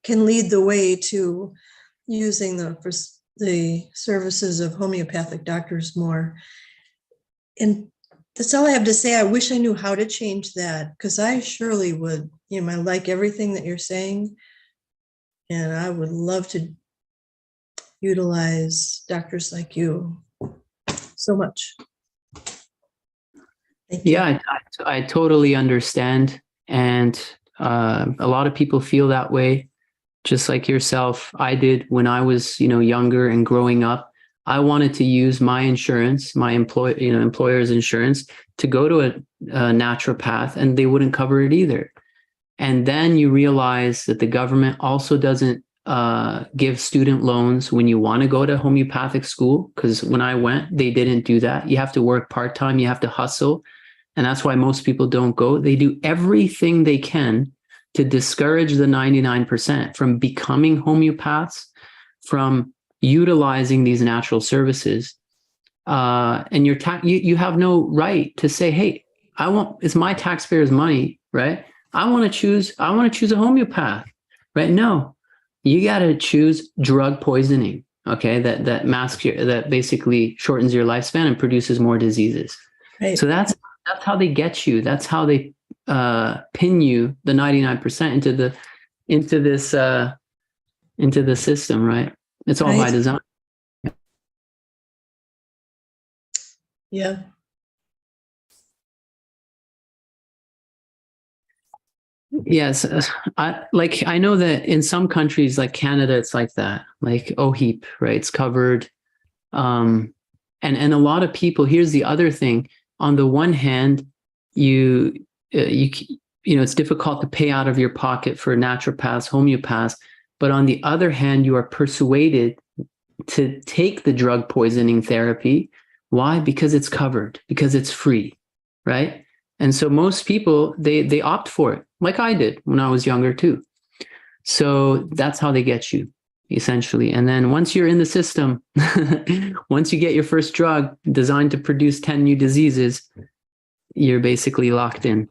can lead the way to using the services of homeopathic doctors more. And that's all I have to say. I wish I knew how to change that, because I surely would, I like everything that you're saying, and I would love to utilize doctors like you so much. Thank you. Yeah, I totally understand. And a lot of people feel that way, just like yourself. I did when I was, younger and growing up. I wanted to use my insurance, my employer's insurance, to go to a naturopath, and they wouldn't cover it either. And then you realize that the government also doesn't give student loans when you want to go to homeopathic school, because when I went, they didn't do that. You have to work part-time, you have to hustle. And that's why most people don't go. They do everything they can to discourage the 99% from becoming homeopaths, from utilizing these natural services. And you have no right to say, hey, it's my taxpayers' money, right? I want to choose a homeopath, right? No. You got to choose drug poisoning, okay? That basically shortens your lifespan and produces more diseases. Right. So that's how they get you. That's how they pin you, the 99%, into the system, right? It's all by design. Yeah. Yes, I know that in some countries like Canada, it's like that, like OHIP, right? It's covered. And a lot of people, here's the other thing. On the one hand, it's difficult to pay out of your pocket for naturopaths, homeopaths. But on the other hand, you are persuaded to take the drug poisoning therapy. Why? Because it's covered, because it's free, right? And so most people, they opt for it, like I did when I was younger too. So that's how they get you, essentially. And then once you're in the system, once you get your first drug designed to produce 10 new diseases, you're basically locked in.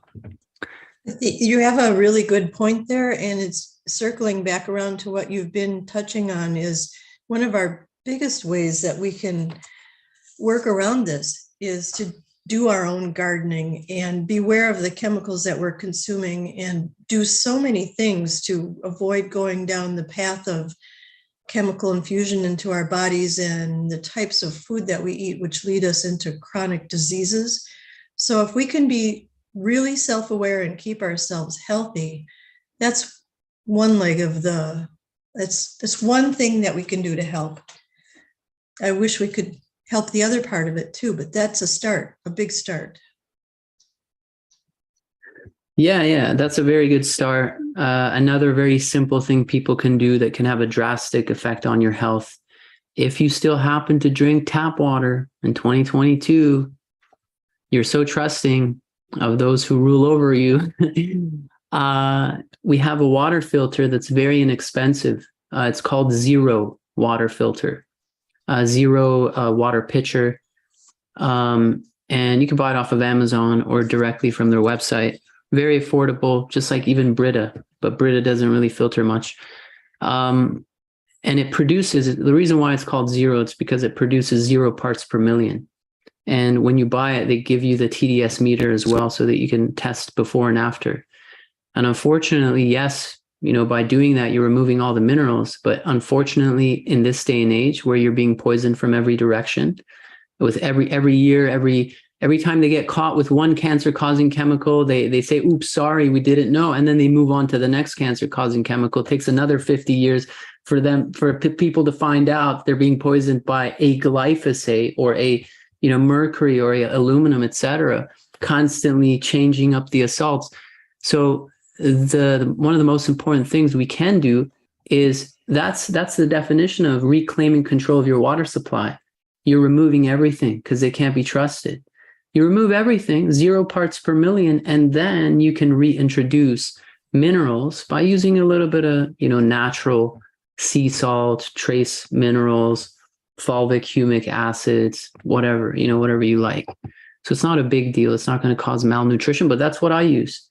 You have a really good point there, and it's circling back around to what you've been touching on. Is one of our biggest ways that we can work around this is to do our own gardening and beware of the chemicals that we're consuming, and do so many things to avoid going down the path of chemical infusion into our bodies and the types of food that we eat, which lead us into chronic diseases. So if we can be really self-aware and keep ourselves healthy, that's one leg of that's one thing that we can do to help. I wish we could help the other part of it too, but that's a start, a big start. Yeah, that's a very good start. Another very simple thing people can do that can have a drastic effect on your health. If you still happen to drink tap water in 2022, you're so trusting of those who rule over you. We have a water filter that's very inexpensive. It's called Zero water filter, Zero water pitcher. And you can buy it off of Amazon or directly from their website. Very affordable, just like even Brita, but Brita doesn't really filter much. And it produces, the reason why it's called Zero, it's because it produces 0 parts per million. And when you buy it, they give you the TDS meter as well, so that you can test before and after. And unfortunately, yes, by doing that, you're removing all the minerals. But unfortunately, in this day and age where you're being poisoned from every direction, with every year, every time they get caught with one cancer-causing chemical, they say, oops, sorry, we didn't know. And then they move on to the next cancer-causing chemical. It takes another 50 years for people to find out they're being poisoned by a glyphosate or a mercury or aluminum, etc., constantly changing up the assaults. So one of the most important things we can do is that's the definition of reclaiming control of your water supply. You're removing everything because they can't be trusted. You remove everything, 0 parts per million, and then you can reintroduce minerals by using a little bit of natural sea salt, trace minerals, fulvic, humic acids, whatever you like. So it's not a big deal. It's not going to cause malnutrition, but that's what I use.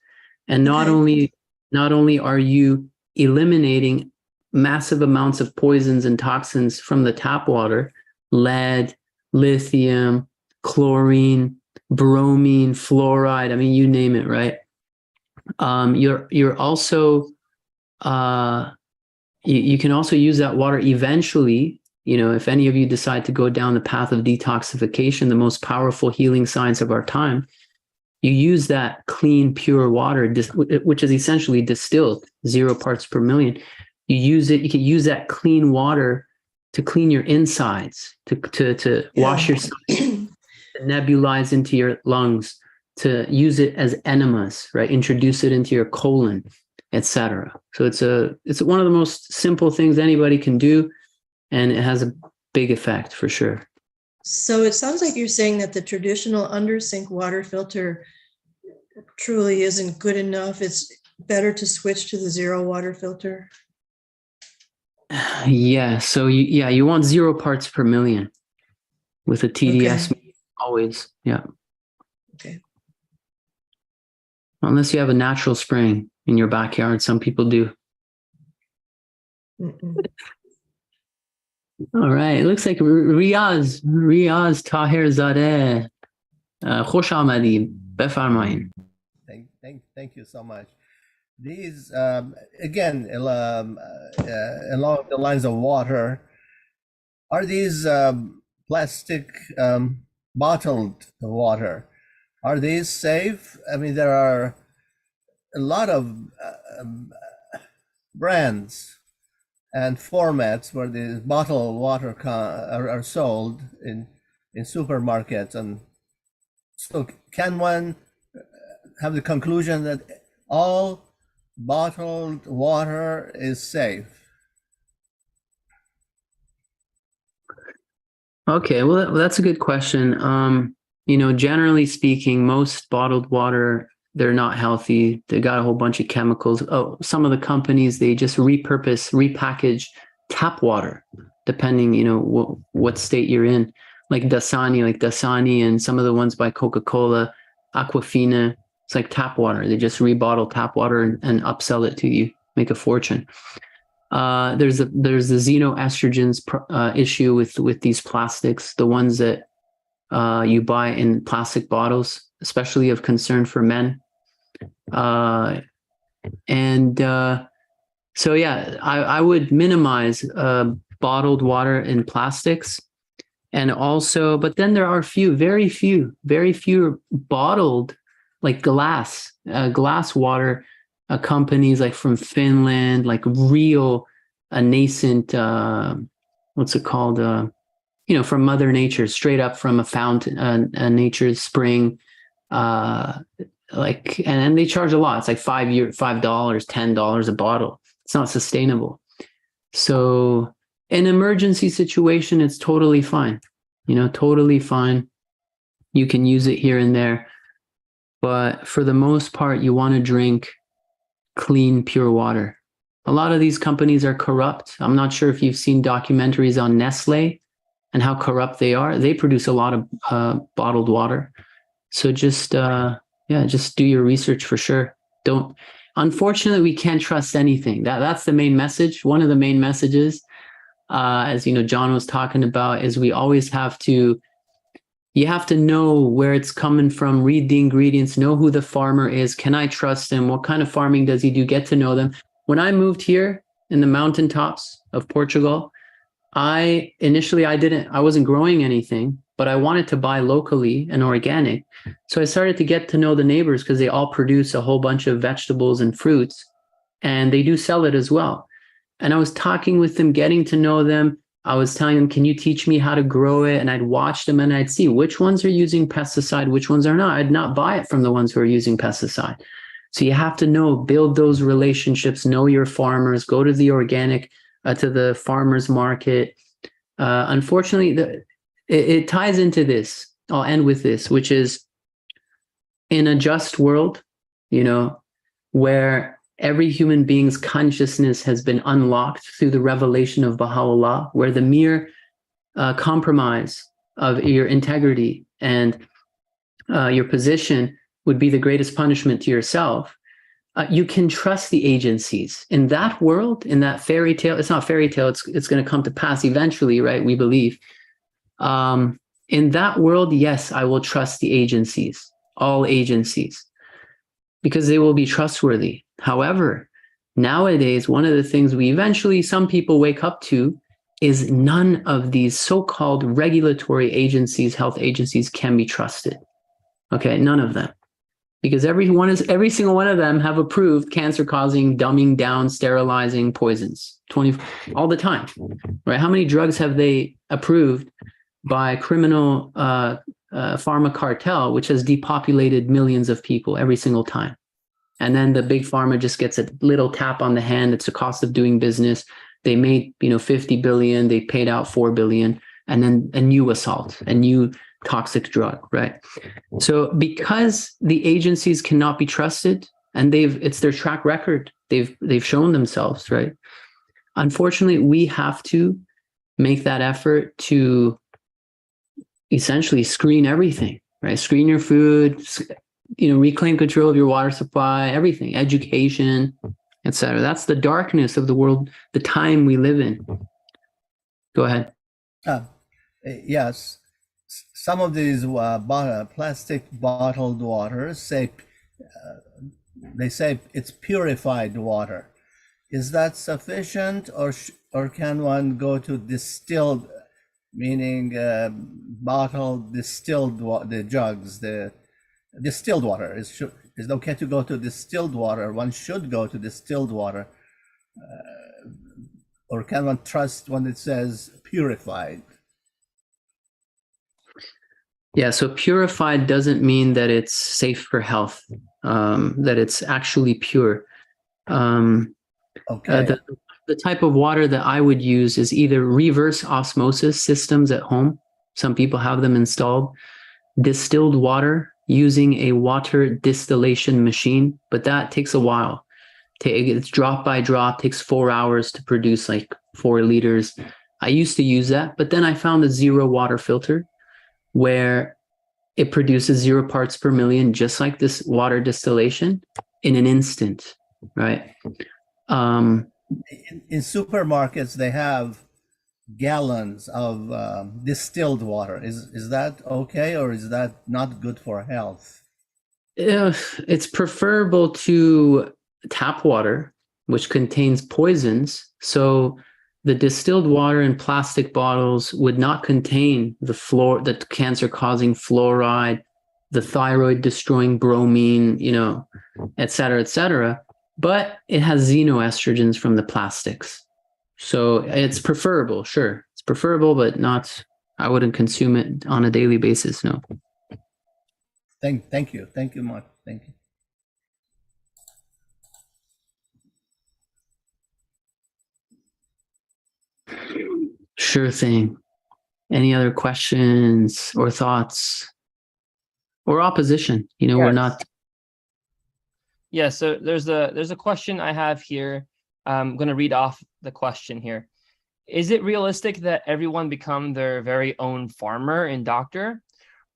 And not only are you eliminating massive amounts of poisons and toxins from the tap water, lead, lithium, chlorine, bromine, fluoride, I mean, you name it, right? You're also, you can also use that water eventually. If any of you decide to go down the path of detoxification, the most powerful healing science of our time, you use that clean, pure water, which is essentially distilled, 0 parts per million. You can use that clean water to clean your insides, to wash yourself, to nebulize into your lungs, to use it as enemas, right? Introduce it into your colon, etc. So it's one of the most simple things anybody can do. And it has a big effect for sure. So it sounds like you're saying that the traditional under sink water filter truly isn't good enough. It's better to switch to the Zero water filter. Yeah. So you want 0 parts per million with a TDS always. Yeah. Okay. Unless you have a natural spring in your backyard, some people do. All right. It looks like Riaz Tahir Zadeh. خوش آمدید. بفرمایید. Thank you so much. These, again, along the lines of water, are these plastic bottled water, are these safe? I mean, there are a lot of brands and formats where the bottled water are sold in supermarkets. And so can one have the conclusion that all bottled water is safe? Okay, well, that's a good question. generally speaking, most bottled water, they're not healthy. They got a whole bunch of chemicals. Oh, some of the companies, they just repackage tap water, depending, what state you're in. Like Dasani and some of the ones by Coca-Cola, Aquafina, it's like tap water. They just rebottle tap water and upsell it to you, make a fortune. There's the xenoestrogens issue with these plastics, the ones that you buy in plastic bottles, especially of concern for men. So yeah, I would minimize bottled water in plastics. And also, but then there are very few bottled, like glass water companies, like from Finland, like real nascent, what's it called? From Mother Nature, straight up from a fountain, a nature's spring. And they charge a lot. It's like $5, $10 a bottle. It's not sustainable. So in emergency situation, it's totally fine. Totally fine. You can use it here and there. But for the most part, you want to drink clean, pure water. A lot of these companies are corrupt. I'm not sure if you've seen documentaries on Nestle and how corrupt they are. They produce a lot of bottled water. So just do your research for sure. Unfortunately, we can't trust anything. That's the main message. One of the main messages, as John was talking about, is we always you have to know where it's coming from, read the ingredients, know who the farmer is. Can I trust him? What kind of farming does he do? Get to know them. When I moved here in the mountaintops of Portugal, I wasn't growing anything, but I wanted to buy locally and organic. So I started to get to know the neighbors because they all produce a whole bunch of vegetables and fruits, and they do sell it as well. And I was talking with them, getting to know them. I was telling them, can you teach me how to grow it? And I'd watch them and I'd see which ones are using pesticide, which ones are not. I'd not buy it from the ones who are using pesticide. So you have to build those relationships, know your farmers, go to the organic, to the farmer's market. Unfortunately, it ties into this. I'll end with this, which is in a just world, where every human being's consciousness has been unlocked through the revelation of Baha'u'llah, where the mere compromise of your integrity and your position would be the greatest punishment to yourself. You can trust the agencies. In that world, in that fairy tale, it's not fairy tale, it's going to come to pass eventually, right? We believe. In that world, yes, I will trust the agencies, all agencies, because they will be trustworthy. However, nowadays, one of the things some people wake up to is none of these so-called regulatory agencies, health agencies, can be trusted. Okay, none of them. Because every single one of them have approved cancer-causing, dumbing down, sterilizing poisons all the time, right? How many drugs have they approved by criminal pharma cartel, which has depopulated millions of people every single time? And then the big pharma just gets a little tap on the hand. It's the cost of doing business. They made 50 billion. They paid out 4 billion, and then a new assault, a new toxic drug, right? So because the agencies cannot be trusted, and it's their track record, they've shown themselves, right? Unfortunately, we have to make that effort to essentially screen everything, right? Screen your food, reclaim control of your water supply, everything, education, etc. That's the darkness of the world, the time we live in. Go ahead. Yes. Some of these plastic bottled waters they say it's purified water. Is that sufficient, or can one go to distilled, meaning bottled distilled the jugs, the distilled water? Is it okay to go to distilled water? One should go to distilled water, or can one trust when it says purified? Yeah, so purified doesn't mean that it's safe for health, that it's actually pure. Okay. The type of water that I would use is either reverse osmosis systems at home. Some people have them installed. distilled water using a water distillation machine, but that takes a while. It's drop by drop, takes 4 hours to produce like 4 liters. I used to use that, but then I found a zero water filter where it produces 0 parts per million, just like this water distillation, in an instant, right? In supermarkets, they have gallons of distilled water. Is that okay, or is that not good for health? It's preferable to tap water, which contains poisons. So the distilled water in plastic bottles would not contain the cancer-causing fluoride, the thyroid-destroying bromine, et cetera, but it has xenoestrogens from the plastics. So it's preferable, sure. It's preferable, but not, I wouldn't consume it on a daily basis, no. Thank you. Thank you, Mark. Thank you. Sure thing. Any other questions or thoughts or opposition? We're not. Yeah, so there's a question I have here. I'm going to read off the question here. Is it realistic that everyone become their very own farmer and doctor?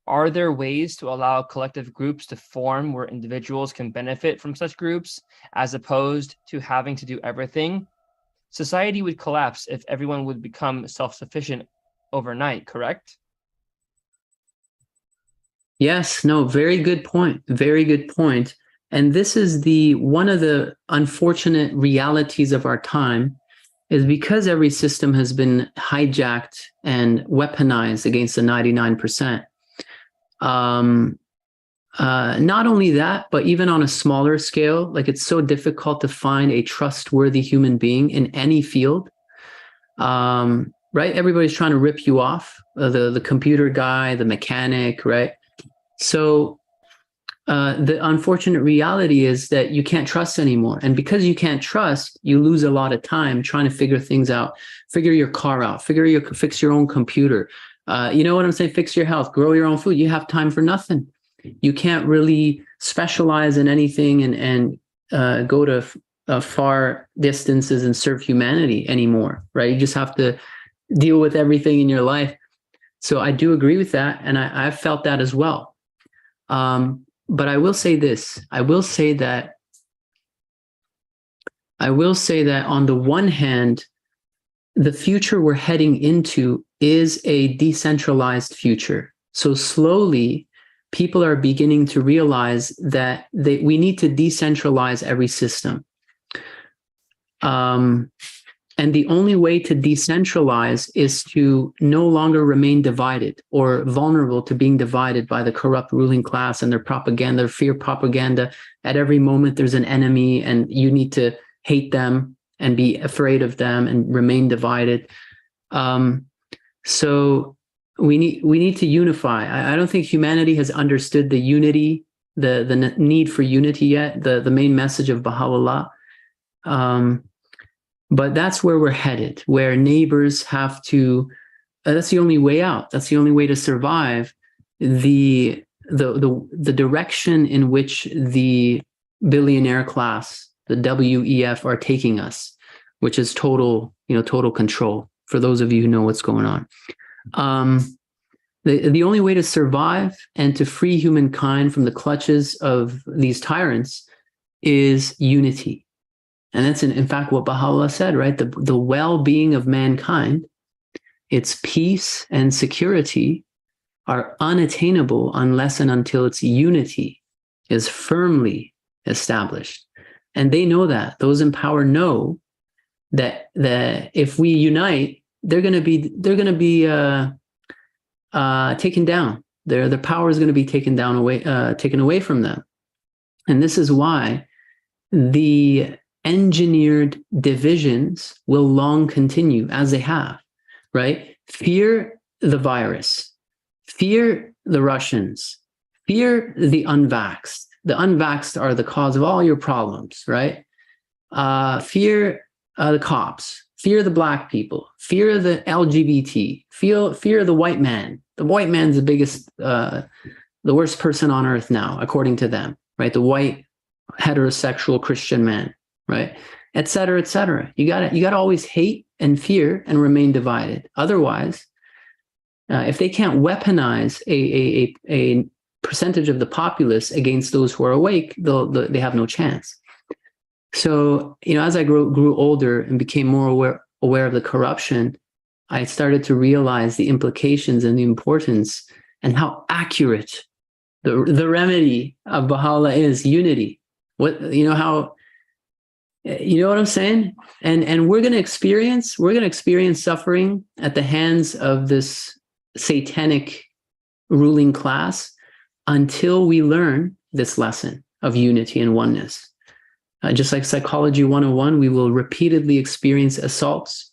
Are there ways to allow collective groups to form where individuals can benefit from such groups, as opposed to having to do everything? Society would collapse if everyone would become self-sufficient overnight, correct? Yes, no, very good point. Very good point. And this is one of the unfortunate realities of our time, is because every system has been hijacked and weaponized against the 99%. Not only that, but even on a smaller scale, like it's so difficult to find a trustworthy human being in any field. Right? Everybody's trying to rip you off, the computer guy, the mechanic, right? So the unfortunate reality is that you can't trust anymore. And because you can't trust, you lose a lot of time trying to figure things out, figure your car out, fix your own computer. You know what I'm saying? Fix your health, grow your own food. You have time for nothing. You can't really specialize in anything and go to far distances and serve humanity anymore, right? You just have to deal with everything in your life. So I do agree with that. And I've felt that as well. But I will say this. I will say that on the one hand, the future we're heading into is a decentralized future. So slowly, people are beginning to realize that we need to decentralize every system. And the only way to decentralize is to no longer remain divided or vulnerable to being divided by the corrupt ruling class and their propaganda, their fear propaganda. At every moment, there's an enemy and you need to hate them and be afraid of them and remain divided. So we need to unify. I don't think humanity has understood the unity, the need for unity yet, the main message of Baha'u'llah. But that's where we're headed, where neighbors have to, that's the only way out. That's the only way to survive the direction in which the billionaire class, the WEF, are taking us, which is total control, for those of you who know what's going on. The only way to survive and to free humankind from the clutches of these tyrants is unity. And that's in fact what Baha'u'llah said, right? The well-being of mankind, its peace and security are unattainable unless and until its unity is firmly established. And they know that. Those in power know that if we unite, they're going to be taken down. Their power is going to be taken away from them. And this is why the engineered divisions will long continue as they have, right? Fear the virus, fear the Russians, fear the unvaxxed. The unvaxxed are the cause of all your problems, right? Fear the cops, fear the black people, fear the LGBT, fear the white man, The white man's the biggest, the worst person on earth now, according to them, right? The white heterosexual Christian man, right? Et cetera, et cetera. You gotta always hate and fear and remain divided. Otherwise, if they can't weaponize a percentage of the populace against those who are awake, they have no chance. So, as I grew older and became more aware of the corruption, I started to realize the implications and the importance and how accurate the remedy of Baha'u'llah is: unity. You know what I'm saying? And we're going to experience suffering at the hands of this satanic ruling class until we learn this lesson of unity and oneness. Just like Psychology 101, we will repeatedly experience assaults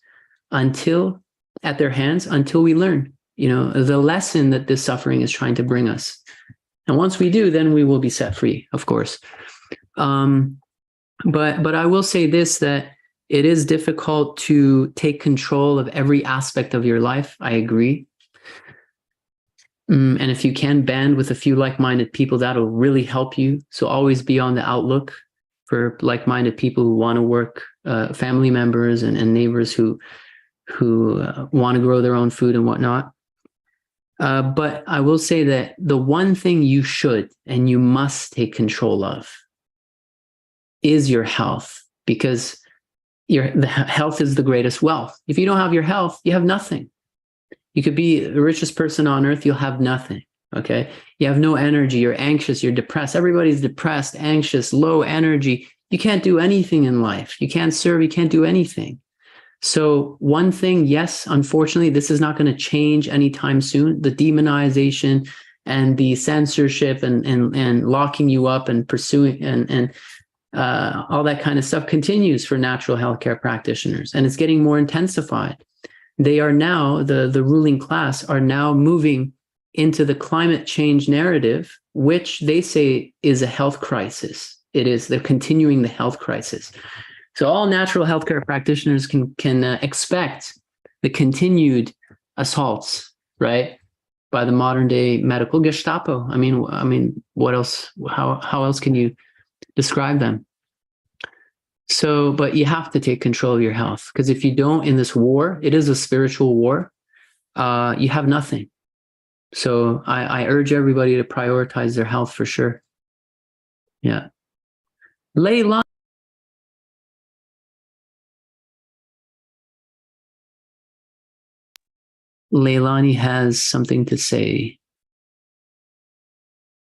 at their hands until we learn, the lesson that this suffering is trying to bring us. And once we do, then we will be set free, of course. But I will say this, that it is difficult to take control of every aspect of your life. I agree. And if you can band with a few like-minded people, that'll really help you. So always be on the outlook for like-minded people who want to work, family members and neighbors who want to grow their own food and whatnot. But I will say that the one thing you should and you must take control of is your health, because the health is the greatest wealth. If you don't have your health, you have nothing. You could be the richest person on earth, you'll have nothing. Okay. You have no energy, you're anxious, you're depressed. Everybody's depressed, anxious, low energy. You can't do anything in life. You can't serve, you can't do anything. So one thing, yes, unfortunately, this is not going to change anytime soon. The demonization and the censorship and locking you up and pursuing and all that kind of stuff continues for natural healthcare practitioners, and it's getting more intensified. They are now, the ruling class are now moving into the climate change narrative, which they say is a health crisis. They're continuing the health crisis. So all natural healthcare practitioners can expect the continued assaults, right, by the modern day medical Gestapo. I mean, what else? How else can you describe them? So, but you have to take control of your health, because if you don't, in this war, it is a spiritual war, you have nothing. So I urge everybody to prioritize their health for sure. Yeah. Leilani. Leilani has something to say.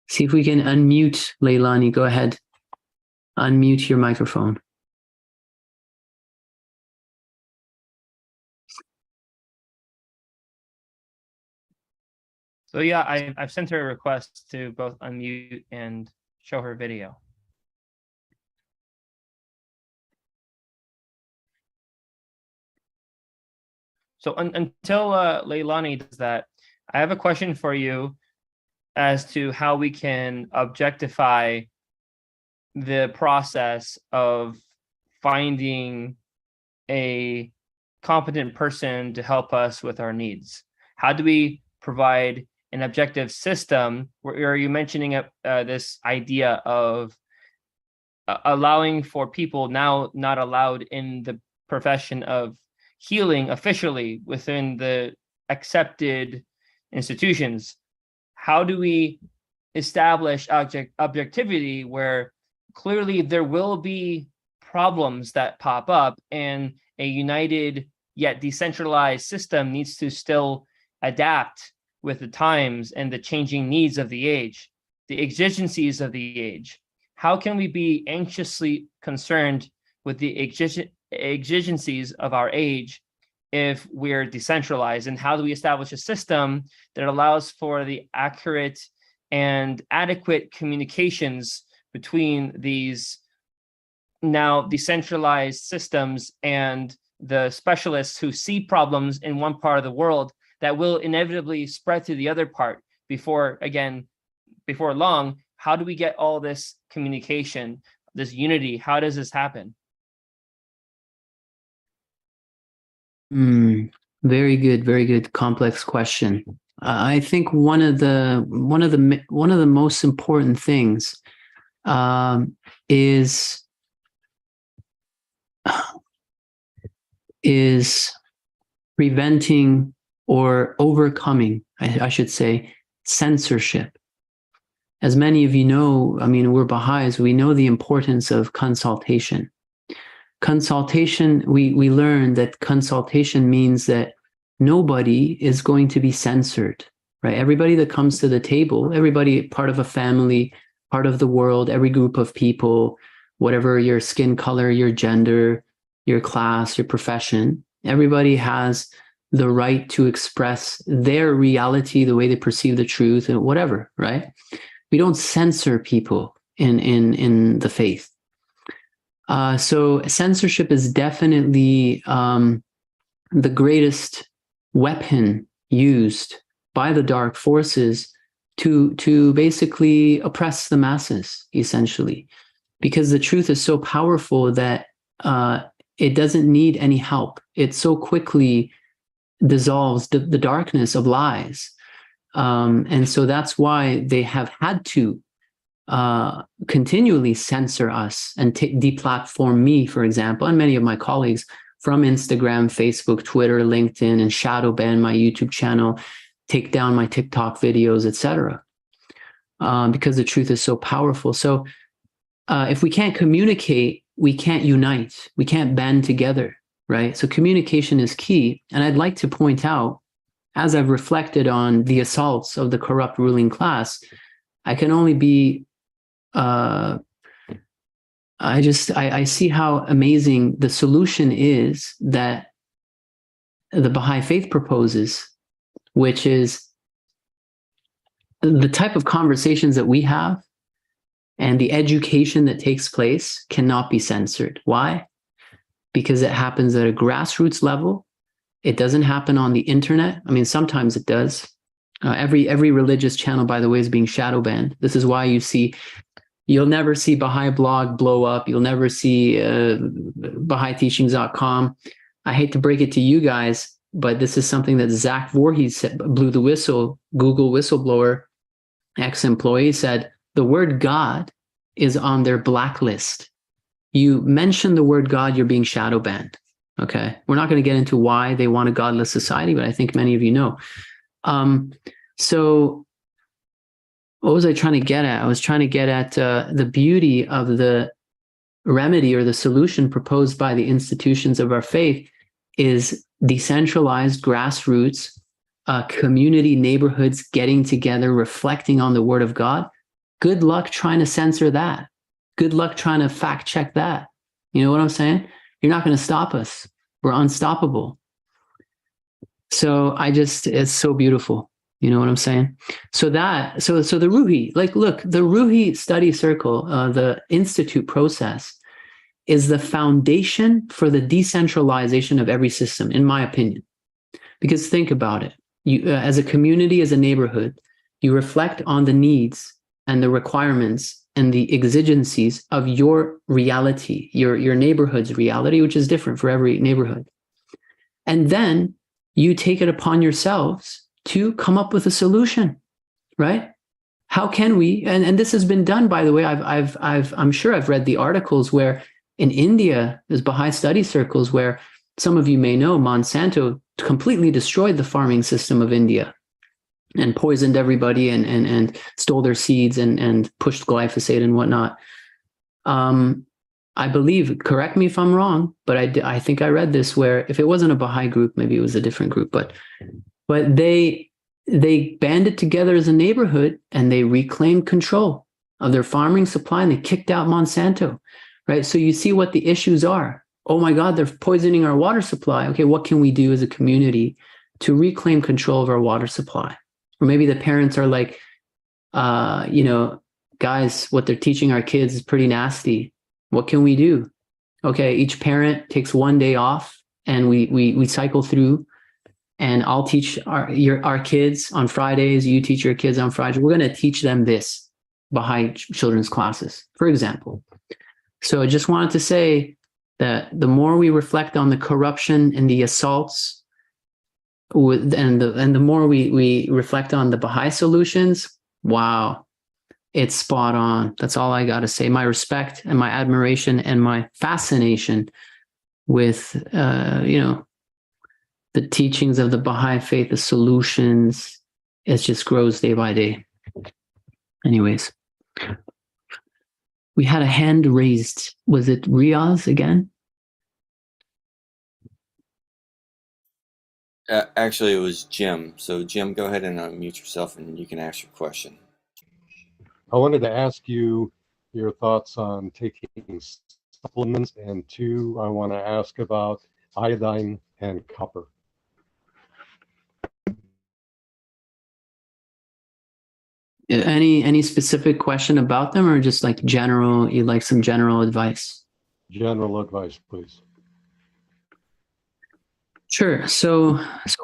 See if we can unmute Leilani. Go ahead. Unmute your microphone. So yeah, I've sent her a request to both unmute and show her video. So until Leilani does that, I have a question for you as to how we can objectify the process of finding a competent person to help us with our needs. How do we provide an objective system? Where are you mentioning this idea of allowing for people now not allowed in the profession of healing officially within the accepted institutions? How do we establish objectivity where clearly there will be problems that pop up, and a united yet decentralized system needs to still adapt with the times and the changing needs of the age, the exigencies of the age? How can we be anxiously concerned with the exigencies of our age if we're decentralized? And how do we establish a system that allows for the accurate and adequate communications between these now decentralized systems and the specialists who see problems in one part of the world that will inevitably spread to the other part before long? How do we get all this communication, this unity? How does this happen? Very good, complex question. I think one of the most important things is preventing or overcoming, I should say, censorship. As many of you know, I mean, we're Baha'is, we know the importance of consultation. Consultation, we learned that consultation means that nobody is going to be censored, right? Everybody that comes to the table, everybody part of a family, part of the world, every group of people, whatever your skin color, your gender, your class, your profession, everybody has the right to express their reality, the way they perceive the truth, and whatever, right? We don't censor people in the faith. So censorship is definitely the greatest weapon used by the dark forces to basically oppress the masses, essentially, because the truth is so powerful that it doesn't need any help. It so quickly dissolves the darkness of lies. And so that's why they have had to continually censor us and deplatform me, for example, and many of my colleagues from Instagram, Facebook, Twitter, LinkedIn, and shadow ban my YouTube channel, take down my TikTok videos, etc. Because the truth is so powerful. So if we can't communicate, we can't unite, we can't band together, right? So communication is key. And I'd like to point out, as I've reflected on the assaults of the corrupt ruling class, I can only be, I see how amazing the solution is that the Baha'i Faith proposes, which is the type of conversations that we have and the education that takes place cannot be censored. Why? Because it happens at a grassroots level. It doesn't happen on the internet. I mean, sometimes it does. Every religious channel, by the way, is being shadow banned. This is why you'll never see Baha'i blog blow up. You'll never see BahaiTeachings.com. I hate to break it to you guys, but this is something that Zach Voorhees blew the whistle. Google whistleblower, ex-employee, said the word God is on their blacklist. You mention the word God, you're being shadow banned. Okay, we're not going to get into why they want a godless society, but I think many of you know. So what was I trying to get at? I was trying to get at the beauty of the remedy or the solution proposed by the institutions of our faith is decentralized grassroots community neighborhoods getting together, reflecting on the word of God. Good luck trying to censor that. Good luck trying to fact check that. You know what I'm saying? You're not going to stop us. We're unstoppable. So it's so beautiful. You know what I'm saying? So the Ruhi, look, the Ruhi study circle, the institute process is the foundation for the decentralization of every system, in my opinion. Because think about it. You, as a community, as a neighborhood, you reflect on the needs and the requirements and the exigencies of your reality, your neighborhood's reality, which is different for every neighborhood. And then you take it upon yourselves to come up with a solution, right? How can we, and this has been done, by the way, I'm sure I've read the articles where in India, there's Baha'i study circles where some of you may know Monsanto completely destroyed the farming system of India and poisoned everybody and stole their seeds and pushed glyphosate and whatnot. I believe, correct me if I'm wrong, but I think I read this where if it wasn't a Baha'i group, maybe it was a different group, but they banded together as a neighborhood and they reclaimed control of their farming supply and they kicked out Monsanto, right? So you see what the issues are. Oh my God, they're poisoning our water supply. Okay, what can we do as a community to reclaim control of our water supply? Or maybe the parents are like, guys, what they're teaching our kids is pretty nasty. What can we do? Okay, each parent takes one day off and we cycle through, and I'll teach our kids on Fridays, you teach your kids on Fridays. We're going to teach them this Baha'i children's classes, for example. So I just wanted to say that the more we reflect on the corruption and the assaults and the more we reflect on the Baha'i solutions, wow, it's spot on. That's all I got to say. My respect and my admiration and my fascination with, the teachings of the Baha'i faith, the solutions, it just grows day by day. Anyways, we had a hand raised. Was it Riaz again? Actually, it was Jim. So, Jim, go ahead and unmute yourself and you can ask your question. I wanted to ask you your thoughts on taking supplements, and two, I want to ask about iodine and copper. Any specific question about them, or just like general, you'd like some general advice? General advice, please. Sure. So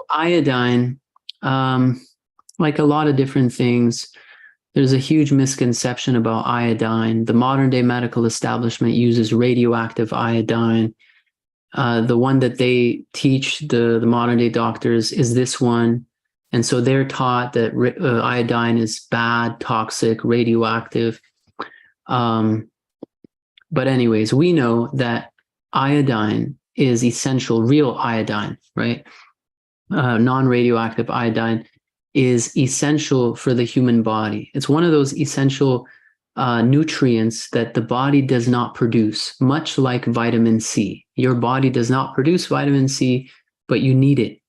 iodine, like a lot of different things, there's a huge misconception about iodine. The modern day medical establishment uses radioactive iodine. The one that they teach the modern day doctors is this one. And so they're taught that iodine is bad, toxic, radioactive. But anyways, we know that iodine is essential. Real iodine, right? Non-radioactive iodine is essential for the human body. It's one of those essential nutrients that the body does not produce, much like vitamin C. Your body does not produce vitamin C, but you need it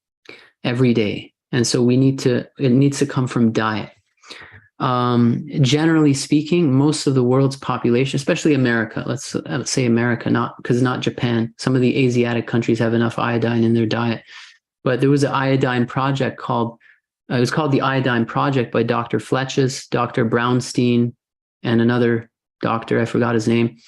every day. And so it needs to come from diet. Generally speaking, most of the world's population, especially America, let's say America, not Japan. Some of the Asiatic countries have enough iodine in their diet. But there was an iodine project it was called the Iodine Project by Dr. Fletches, Dr. Brownstein, and another doctor, I forgot his name,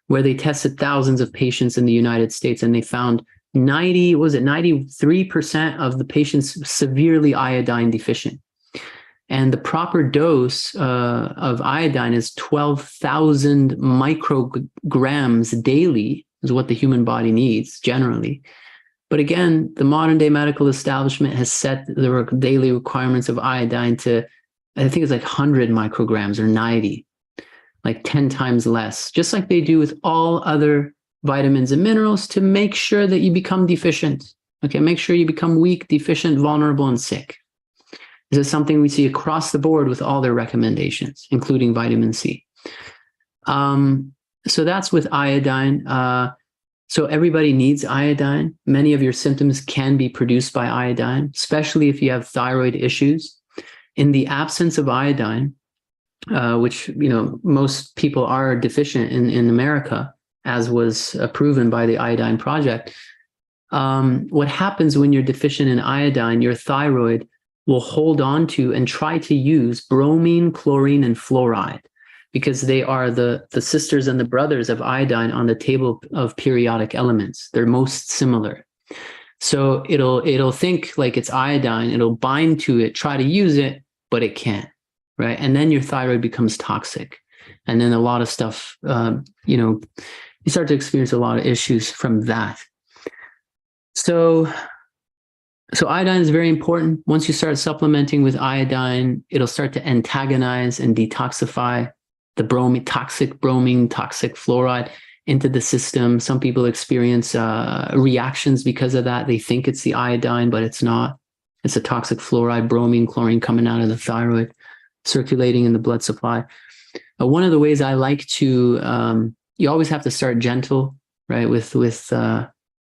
where they tested thousands of patients in the United States, and they found 93% of the patients severely iodine deficient. And the proper dose of iodine is 12,000 micrograms daily, is what the human body needs generally. But again, the modern day medical establishment has set the daily requirements of iodine to, I think it's like 100 micrograms or 90, like 10 times less, just like they do with all other vitamins and minerals, to make sure that you become deficient. Okay, make sure you become weak, deficient, vulnerable, and sick. This is something we see across the board with all their recommendations, including vitamin C. So that's with iodine. So everybody needs iodine. Many of your symptoms can be produced by iodine, especially if you have thyroid issues. In the absence of iodine, which most people are deficient in America, as was proven by the Iodine Project. What happens when you're deficient in iodine, your thyroid will hold on to and try to use bromine, chlorine, and fluoride, because they are the sisters and the brothers of iodine on the table of periodic elements. They're most similar. So it'll think like it's iodine, it'll bind to it, try to use it, but it can't, right? And then your thyroid becomes toxic. And then a lot of stuff, you start to experience a lot of issues from that. So iodine is very important. Once you start supplementing with iodine, it'll start to antagonize and detoxify the toxic bromine, toxic fluoride into the system. Some people experience reactions because of that. They think it's the iodine, but it's not. It's a toxic fluoride, bromine, chlorine coming out of the thyroid, circulating in the blood supply. One of the ways I like to, you always have to start gentle, right? With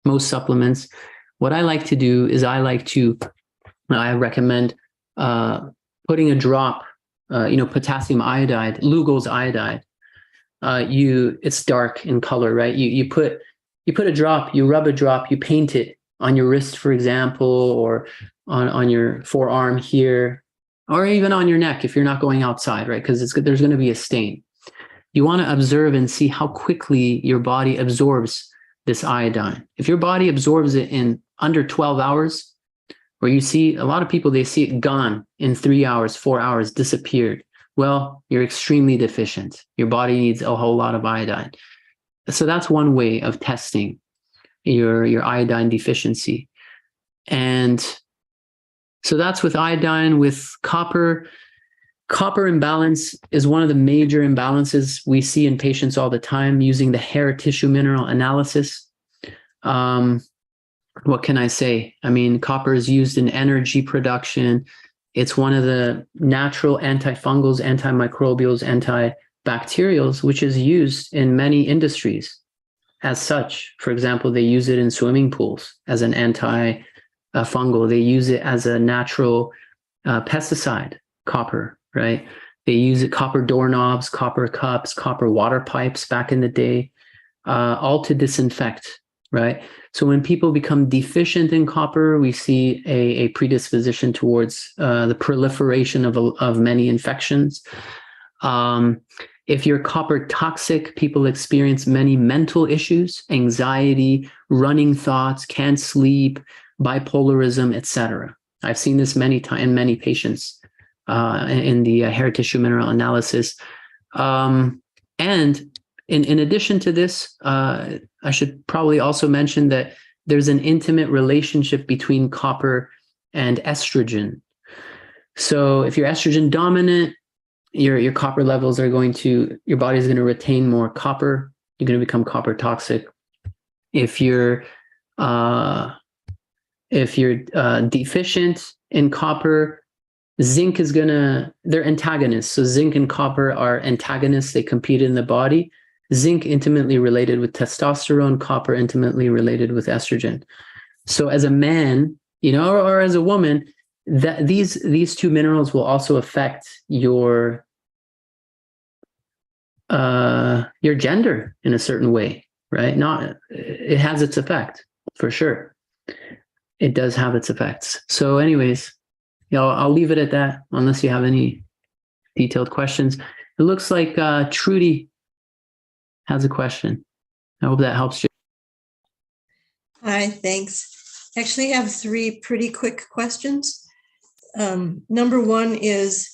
most supplements. What I like to do is I recommend putting a drop, potassium iodide, Lugol's iodide. It's dark in color, right? You put a drop, you rub a drop, you paint it on your wrist, for example, or on your forearm here, or even on your neck if you're not going outside, right? Because there's going to be a stain. You want to observe and see how quickly your body absorbs this iodine. If your body absorbs it in under 12 hours, or you see a lot of people, they see it gone in 3 hours, 4 hours, disappeared. Well, you're extremely deficient. Your body needs a whole lot of iodine. So that's one way of testing your iodine deficiency. And So that's with iodine. With copper, copper imbalance is one of the major imbalances we see in patients all the time using the hair tissue mineral analysis. What can I say? I mean, copper is used in energy production. It's one of the natural antifungals, antimicrobials, antibacterials, which is used in many industries as such. For example, they use it in swimming pools as an antifungal. They use it as a natural pesticide, copper, right? They use it, copper doorknobs, copper cups, copper water pipes back in the day, all to disinfect, right? So when people become deficient in copper, we see a predisposition towards the proliferation of many infections. If you're copper toxic, people experience many mental issues, anxiety, running thoughts, can't sleep, bipolarism, etc. I've seen this many times in many patients in the hair tissue mineral analysis. And in addition to this, I should probably also mention that there's an intimate relationship between copper and estrogen. So if you're estrogen dominant, your copper levels are going to, your body is going to retain more copper. You're going to become copper toxic. If you're deficient in copper, zinc is they're antagonists. So zinc and copper are antagonists. They compete in the body. Zinc intimately related with testosterone, copper intimately related with estrogen. So as a man, or as a woman, that these two minerals will also affect your gender in a certain way, right? It has its effect for sure. It does have its effects. So anyways, I'll leave it at that unless you have any detailed questions. It looks like Trudy has a question. I hope that helps you. Hi, thanks. Actually, I have 3 pretty quick questions. Number 1 is,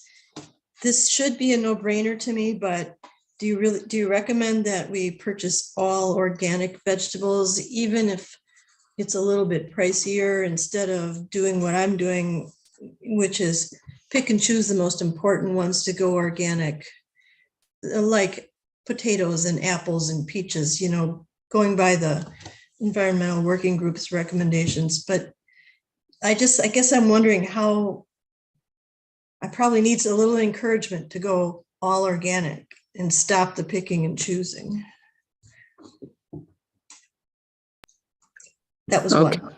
this should be a no-brainer to me, but do you recommend that we purchase all organic vegetables, even if it's a little bit pricier, instead of doing what I'm doing, which is pick and choose the most important ones to go organic, like potatoes and apples and peaches, going by the environmental working group's recommendations. But I guess I'm wondering how I probably need a little encouragement to go all organic and stop the picking and choosing. That was Okay. one.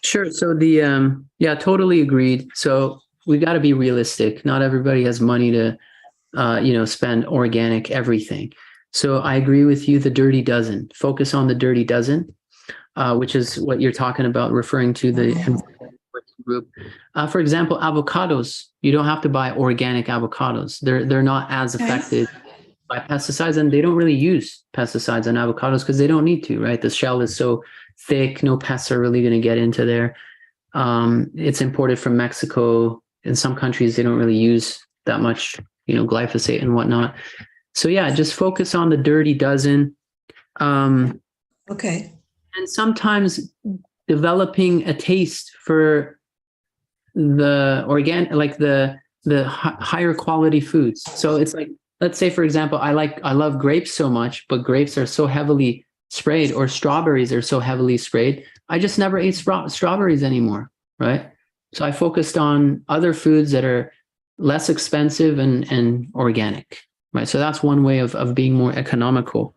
Sure. So totally agreed. So we got to be realistic. Not everybody has money to spend organic everything. So I agree with you. The dirty dozen. Focus on the dirty dozen, which is what you're talking about, referring to the working group. For example, avocados. You don't have to buy organic avocados. They're not as affected by pesticides, and they don't really use pesticides on avocados because they don't need to, right? The shell is so thick, no pests are really going to get into there. It's imported from Mexico. In some countries, they don't really use that much glyphosate and whatnot. So just focus on the dirty dozen. Okay. And sometimes developing a taste for the organic, like the higher quality foods. So it's like, let's say, for example, I love grapes so much, but grapes are so heavily sprayed, or strawberries are so heavily sprayed. I just never ate strawberries anymore, right? So I focused on other foods that are less expensive and organic, right? So that's one way of being more economical,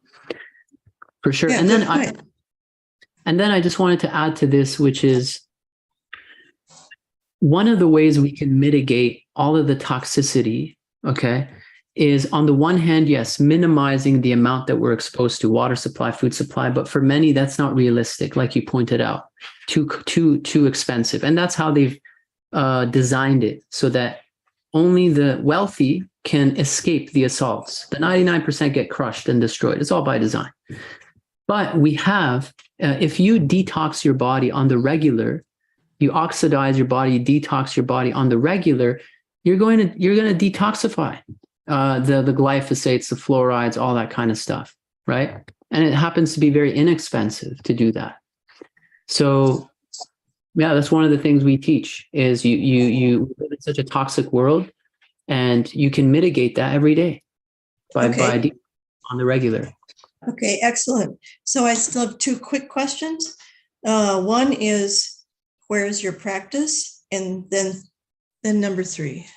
for sure. Yeah, and then I just wanted to add to this, which is one of the ways we can mitigate all of the toxicity, okay, is on the one hand, yes, minimizing the amount that we're exposed to, water supply, food supply, but for many, that's not realistic, like you pointed out, too expensive. And that's how they've designed it, so that only the wealthy can escape the assaults. The 99% get crushed and destroyed. It's all by design. But we have, if you detox your body on the regular, you oxidize your body, detox your body on the regular, you're going to detoxify the glyphosates, the fluorides, all that kind of stuff, right? And it happens to be very inexpensive to do that. So Yeah, that's one of the things we teach is you live in such a toxic world, and you can mitigate that every day by Okay. on the regular. Okay, excellent. So I still have two quick questions. One is, where is your practice? And then number 3.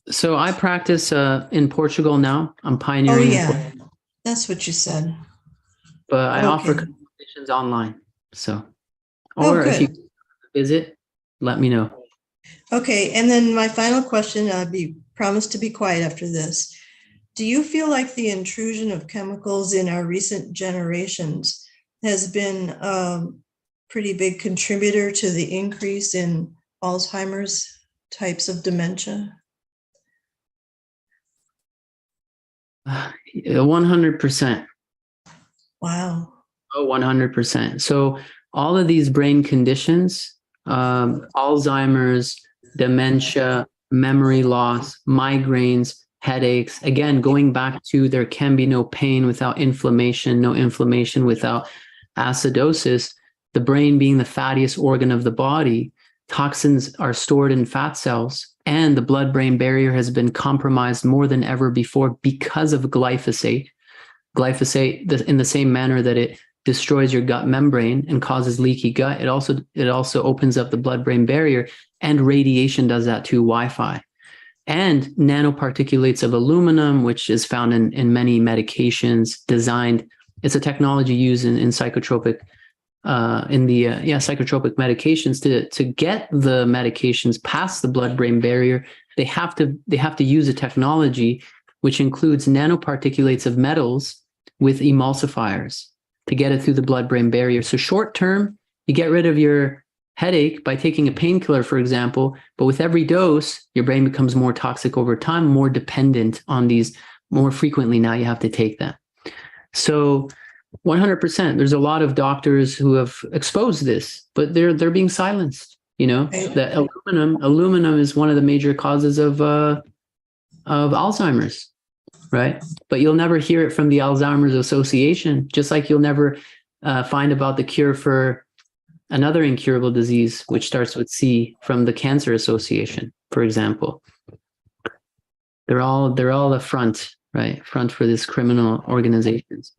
So I practice in Portugal now. I'm Oh, pioneering, yeah, that's what you said. but I offer Okay. consultations online. So, Oh, or if you good. visit, let me know. Okay, and then my final question, I'll be promised to be quiet after this. Do you feel like the intrusion of chemicals in our recent generations has been a pretty big contributor to the increase in Alzheimer's types of dementia? 100%. Wow. Oh, 100%. So all of these brain conditions, Alzheimer's, dementia, memory loss, migraines, headaches, again, going back to there can be no pain without inflammation, no inflammation without acidosis. The brain being the fattiest organ of the body, toxins are stored in fat cells, and the blood-brain barrier has been compromised more than ever before because of glyphosate. Glyphosate, in the same manner that it destroys your gut membrane and causes leaky gut, it also opens up the blood-brain barrier, and radiation does that too, Wi-Fi. And nanoparticulates of aluminum, which is found in many medications designed. It's a technology used in psychotropic psychotropic medications to get the medications past the blood-brain barrier. They have to use a technology which includes nanoparticulates of metals with emulsifiers to get it through the blood-brain barrier. So short term, you get rid of your headache by taking a painkiller, for example, but with every dose, your brain becomes more toxic over time, more dependent on these more frequently. Now you have to take them. So 100%, there's a lot of doctors who have exposed this, but they're being silenced. You know, the aluminum is one of the major causes of Alzheimer's, right? But you'll never hear it from the Alzheimer's Association, just like you'll never find about the cure for another incurable disease, which starts with C, from the Cancer Association, for example. They're all the front, right? Front for this criminal organizations.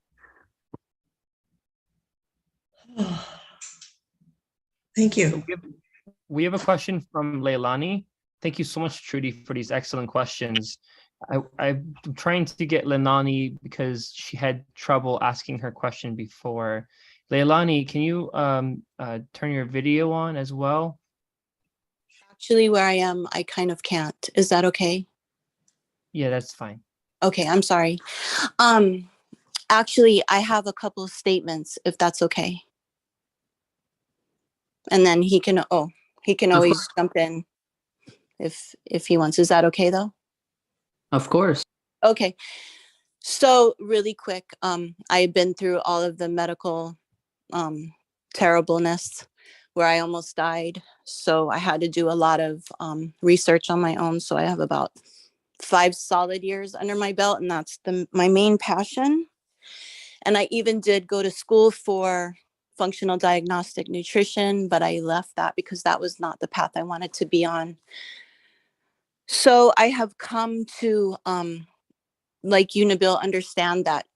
Thank you. We have a question from Leilani. Thank you so much, Trudy, for these excellent questions. I'm trying to get Leilani because she had trouble asking her question before. Leilani, can you turn your video on as well? Actually, where I am, I kind of can't. Is that okay? Yeah, that's fine. Okay, I'm sorry. Actually, I have a couple of statements, if that's okay. And then he can always jump in if he wants. Is that okay though? Of course. Okay. So really quick, I've been through all of the medical terribleness where I almost died. So I had to do a lot of research on my own. So I have about 5 solid years under my belt, and that's my main passion. And I even did go to school for functional diagnostic nutrition, but I left that because that was not the path I wanted to be on. So I have come to, like you, Nabil, understand that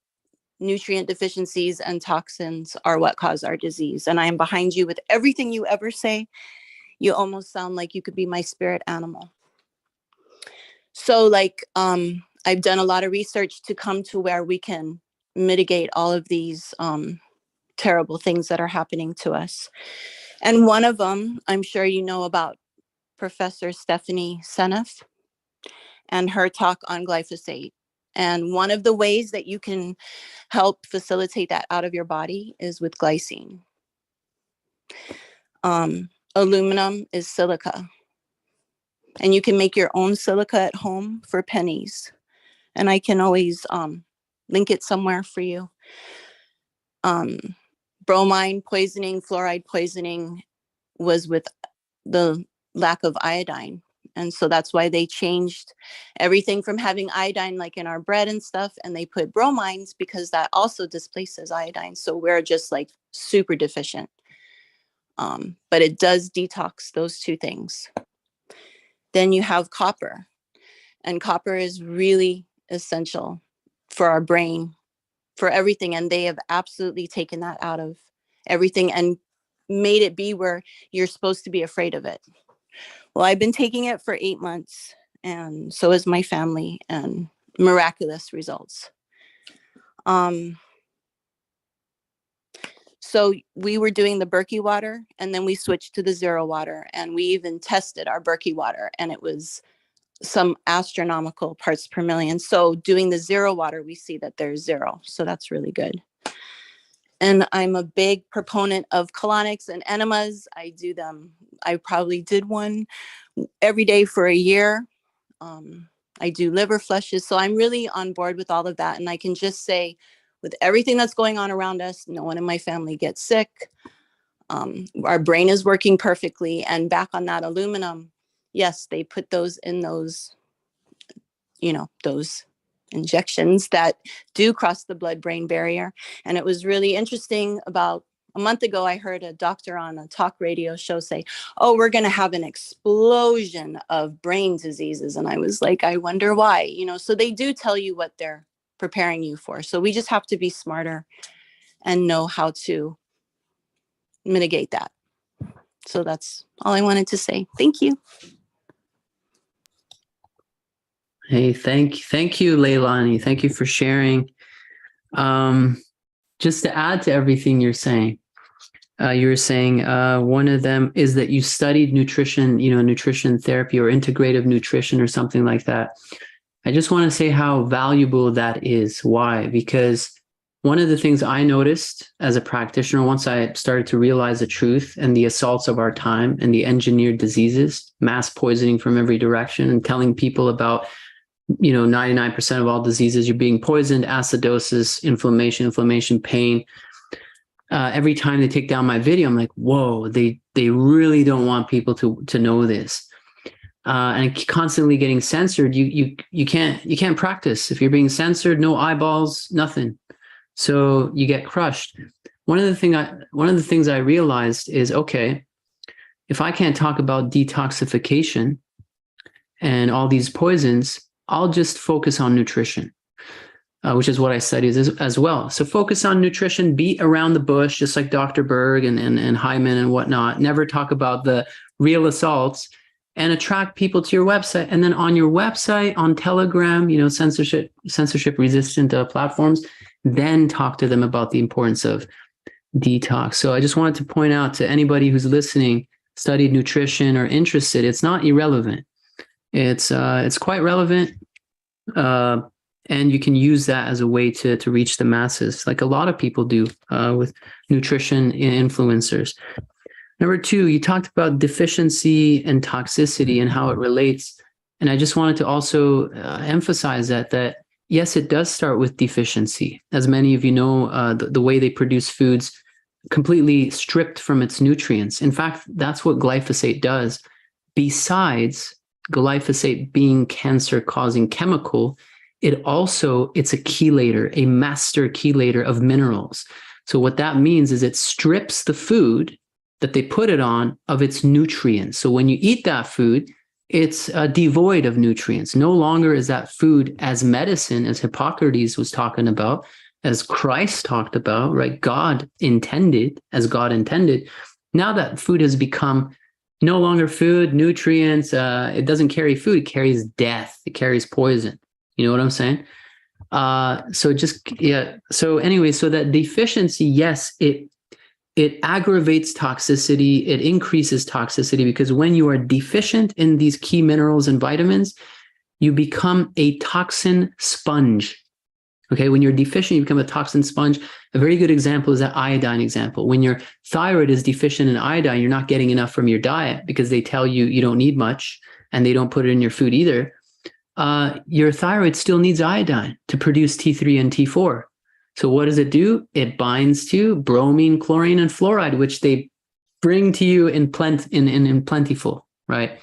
nutrient deficiencies and toxins are what cause our disease. And I am behind you with everything you ever say. You almost sound like you could be my spirit animal. So I've done a lot of research to come to where we can mitigate all of these terrible things that are happening to us. And one of them, I'm sure you know about Professor Stephanie Seneff and her talk on glyphosate. And one of the ways that you can help facilitate that out of your body is with glycine. Aluminum is silica. And you can make your own silica at home for pennies. And I can always link it somewhere for you. Bromine poisoning, fluoride poisoning was with the lack of iodine. And so that's why they changed everything from having iodine like in our bread and stuff, and they put bromines because that also displaces iodine. So we're just like super deficient. But it does detox those two things. Then you have copper, and copper is really essential for our brain, for everything. And they have absolutely taken that out of everything and made it be where you're supposed to be afraid of it. Well, I've been taking it for 8 months, and so is my family, and miraculous results. So we were doing the Berkey water, and then we switched to the zero water, and we even tested our Berkey water, and it was some astronomical parts per million. So doing the zero water, we see that there's zero. So that's really good. And I'm a big proponent of colonics and enemas. I do them. I probably did one every day for a year. I do liver flushes. So I'm really on board with all of that. And I can just say, with everything that's going on around us, no one in my family gets sick. Our brain is working perfectly. And back on that aluminum, yes, they put those in those, those injections that do cross the blood-brain barrier. And it was really interesting. About a month ago, I heard a doctor on a talk radio show say, oh, we're going to have an explosion of brain diseases. And I was like, I wonder why, so they do tell you what they're preparing you for. So we just have to be smarter and know how to mitigate that. So that's all I wanted to say. Thank you. Hey, thank you, Leilani. Thank you for sharing. Just to add to everything you're saying, one of them is that you studied nutrition, nutrition therapy or integrative nutrition or something like that. I just want to say how valuable that is. Why? Because one of the things I noticed as a practitioner, once I started to realize the truth and the assaults of our time and the engineered diseases, mass poisoning from every direction, and telling people about 99% of all diseases, you're being poisoned, acidosis, inflammation, pain. Every time they take down my video, I'm like, whoa, they really don't want people to know this. And constantly getting censored, you can't practice. If you're being censored, no eyeballs, nothing. So you get crushed. One of the things I realized is, okay, if I can't talk about detoxification and all these poisons, I'll just focus on nutrition, which is what I studied as well. So focus on nutrition, beat around the bush, just like Dr. Berg and Hyman and whatnot. Never talk about the real assaults, and attract people to your website. And then on your website, on Telegram, censorship resistant platforms, then talk to them about the importance of detox. So I just wanted to point out to anybody who's listening, studied nutrition or interested, it's not irrelevant. It's quite relevant, and you can use that as a way to reach the masses, like a lot of people do with nutrition influencers. Number 2, you talked about deficiency and toxicity and how it relates, and I just wanted to also emphasize that yes, it does start with deficiency. As many of you know, the way they produce foods completely stripped from its nutrients. In fact, that's what glyphosate does. Besides glyphosate being cancer-causing chemical, it's a chelator, a master chelator of minerals. So what that means is it strips the food that they put it on of its nutrients. So when you eat that food, it's devoid of nutrients. No longer is that food as medicine, as Hippocrates was talking about, as Christ talked about, right? God intended. Now that food has become no longer food, nutrients. It doesn't carry food. It carries death. It carries poison. You know what I'm saying? So anyway, so that deficiency, yes, it aggravates toxicity. It increases toxicity because when you are deficient in these key minerals and vitamins, you become a toxin sponge. Okay, when you're deficient, you become a toxin sponge. A very good example is that iodine example. When your thyroid is deficient in iodine, you're not getting enough from your diet because they tell you you don't need much and they don't put it in your food either. Your thyroid still needs iodine to produce T3 and T4. So what does it do? It binds to bromine, chlorine, and fluoride, which they bring to you in plentiful, right?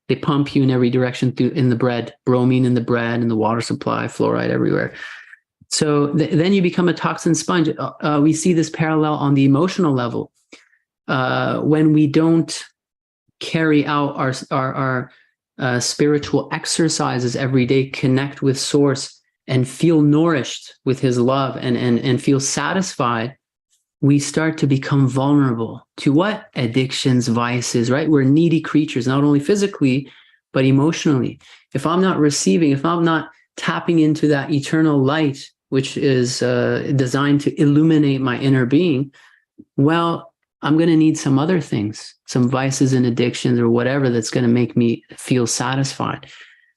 They pump you in every direction in the bread, bromine in the bread, in the water supply, fluoride everywhere. So then you become a toxin sponge. We see this parallel on the emotional level. when we don't carry out our spiritual exercises every day, connect with Source, and feel nourished with His love, and feel satisfied, we start to become vulnerable to what? Addictions, vices, right? We're needy creatures, not only physically, but emotionally. If I'm not receiving, if I'm not tapping into that eternal light, which is designed to illuminate my inner being, well, I'm going to need some other things, some vices and addictions or whatever that's going to make me feel satisfied.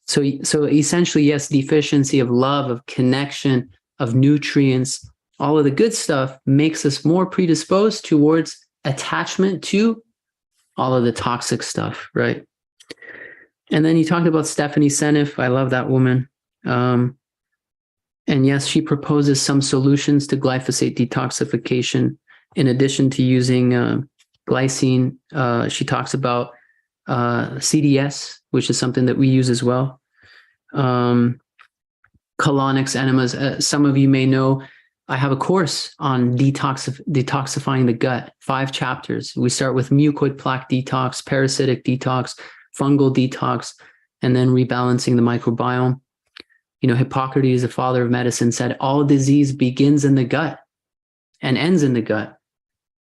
So essentially, yes, deficiency of love, of connection, of nutrients, all of the good stuff makes us more predisposed towards attachment to all of the toxic stuff, right? And then you talked about Stephanie Seneff. I love that woman. And yes, she proposes some solutions to glyphosate detoxification. In addition to using glycine, she talks about CDS, which is something that we use as well. Colonics enemas. Some of you may know I have a course on detoxifying the gut, 5 chapters. We start with mucoid plaque detox, parasitic detox, fungal detox, and then rebalancing the microbiome. You know, Hippocrates, the father of medicine, said all disease begins in the gut and ends in the gut.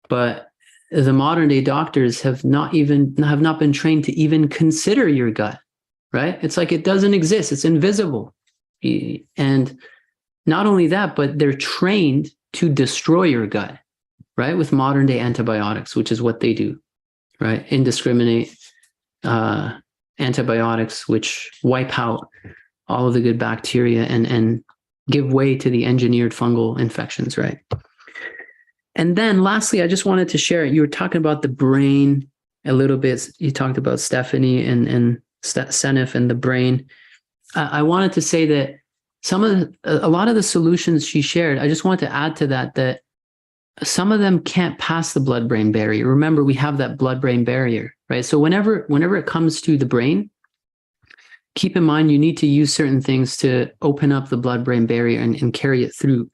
But the modern day doctors have not been trained to even consider your gut, right? It's like it doesn't exist. It's invisible. And not only that, but they're trained to destroy your gut, right? With modern day antibiotics, which is what they do, right? Indiscriminate antibiotics, which wipe out all of the good bacteria and give way to the engineered fungal infections, right? And then lastly, I just wanted to share, you were talking about the brain a little bit. You talked about Stephanie and Seneff and the brain. I wanted to say that a lot of the solutions she shared, I just wanted to add to that some of them can't pass the blood-brain barrier. Remember, we have that blood-brain barrier, right? So whenever it comes to the brain, keep in mind you need to use certain things to open up the blood-brain barrier and carry it through.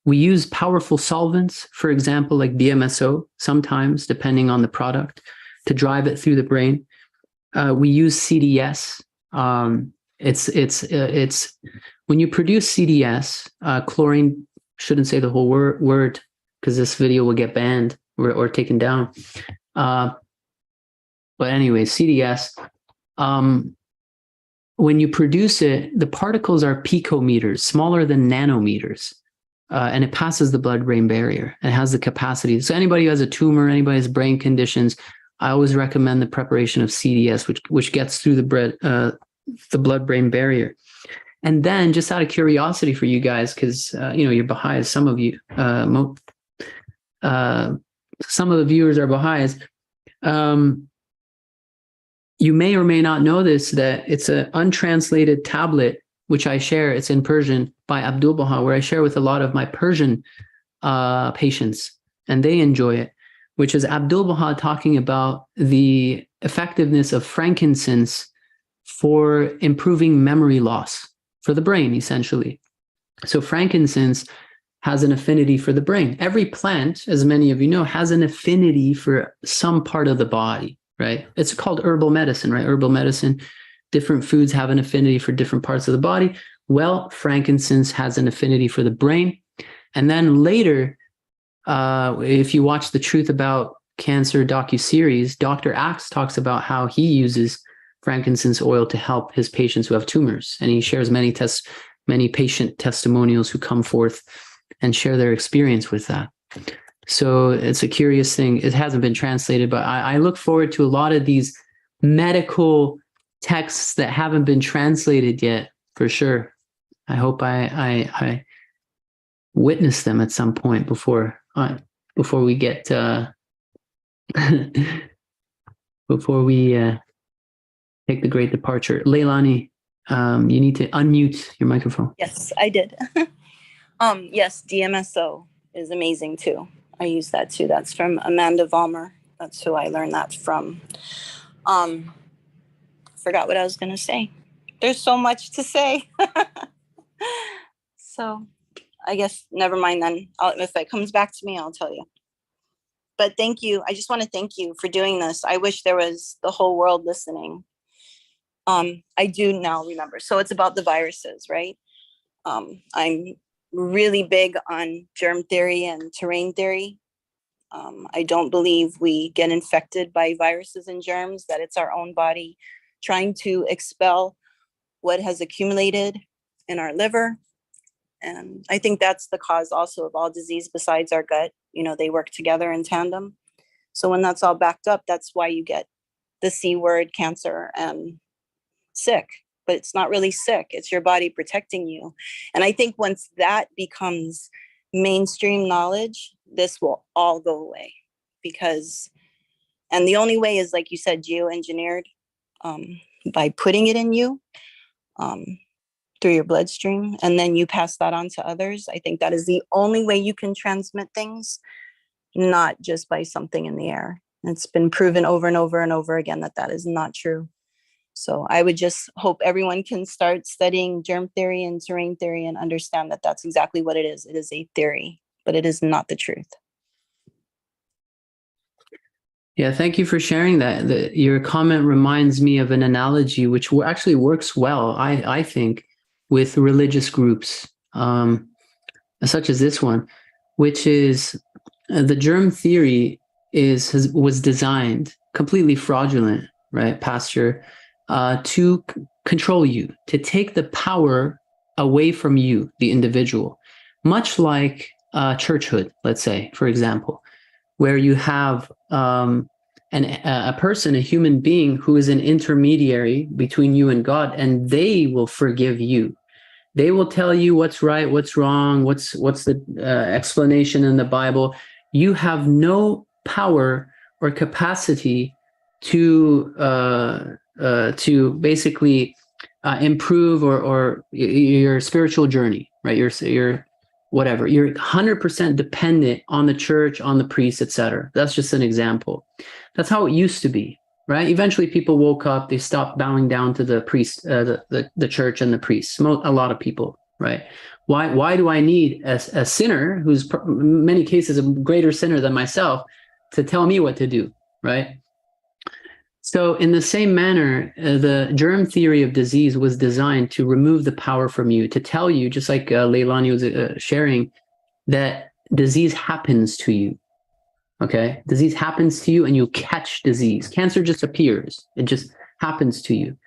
We use powerful solvents, for example, like BMSO, sometimes, depending on the product, to drive it through the brain. We use CDS. It's when you produce CDS, chlorine, shouldn't say the whole word because this video will get banned or taken down. But anyway, CDS, when you produce it, the particles are picometers, smaller than nanometers. And it passes the blood-brain barrier. It has the capacity. So anybody who has a tumor, anybody who has brain conditions, I always recommend the preparation of CDS, which gets through the blood-brain barrier. And then, just out of curiosity for you guys, because you're Baha'is, some of you, some of the viewers are Baha'is. You may or may not know this, that it's an untranslated tablet, which I share. It's in Persian by Abdul Baha, where I share with a lot of my Persian patients, and they enjoy it, which is Abdul Baha talking about the effectiveness of frankincense for improving memory loss for the brain, essentially. So frankincense has an affinity for the brain. Every plant, as many of you know, has an affinity for some part of the body, right? It's called herbal medicine, right? Herbal medicine, different foods have an affinity for different parts of the body. Well, frankincense has an affinity for the brain. And then later, if you watch the Truth About Cancer docuseries, Dr. Axe talks about how he uses frankincense oil to help his patients who have tumors. And he shares many patient testimonials who come forth and share their experience with that. So it's a curious thing. It hasn't been translated, but I look forward to a lot of these medical texts that haven't been translated yet, for sure. I hope I witness them at some point before we get before we take the great departure. Leilani, you need to unmute your microphone. Yes, I did. Yes, DMSO is amazing too. I use that too. That's from Amanda Vollmer. That's who I learned that from. Forgot what I was going to say. There's so much to say. So I guess never mind then. If it comes back to me, I'll tell you. but thank you. I just want to thank you for doing this. I wish there was the whole world listening. I do now remember. So it's about the viruses, right? I'm really big on germ theory and terrain theory. I don't believe we get infected by viruses and germs, that it's our own body trying to expel what has accumulated in our liver. And I think that's the cause also of all disease besides our gut. You know, they work together in tandem. So when that's all backed up, that's why you get the C word, cancer, and sick. But it's not really sick. It's your body protecting you. And I think once that becomes mainstream knowledge, this will all go away. And the only way is, like you said, geoengineered, by putting it in you, through your bloodstream, and then you pass that on to others. I think that is the only way you can transmit things, not just by something in the air. It's been proven over and over and over again that that is not true. So I would just hope everyone can start studying germ theory and terrain theory and understand that that's exactly what it is. It is a theory, but it is not the truth. Yeah, thank you for sharing that. Your comment reminds me of an analogy which actually works well, I think, with religious groups, such as this one, which is the germ theory was designed completely fraudulent, right, Pastor, to control you, to take the power away from you, the individual, much like churchhood, let's say, for example, where you have a person, a human being who is an intermediary between you and God, and they will forgive you. They will tell you what's right, what's wrong, what's the explanation in the Bible. You have no power or capacity to basically improve or your spiritual journey, right? Your whatever. You're 100% dependent on the church, on the priest, etc. That's just an example. That's how it used to be, right? Eventually, people woke up. They stopped bowing down to the priest, the church, and the priests. A lot of people, right? Why do I need a sinner who's in many cases a greater sinner than myself to tell me what to do, right? So in the same manner, the germ theory of disease was designed to remove the power from you, to tell you, just like Leilani was sharing, that disease happens to you, okay? Disease happens to you and you catch disease. Cancer just appears. It just happens to you.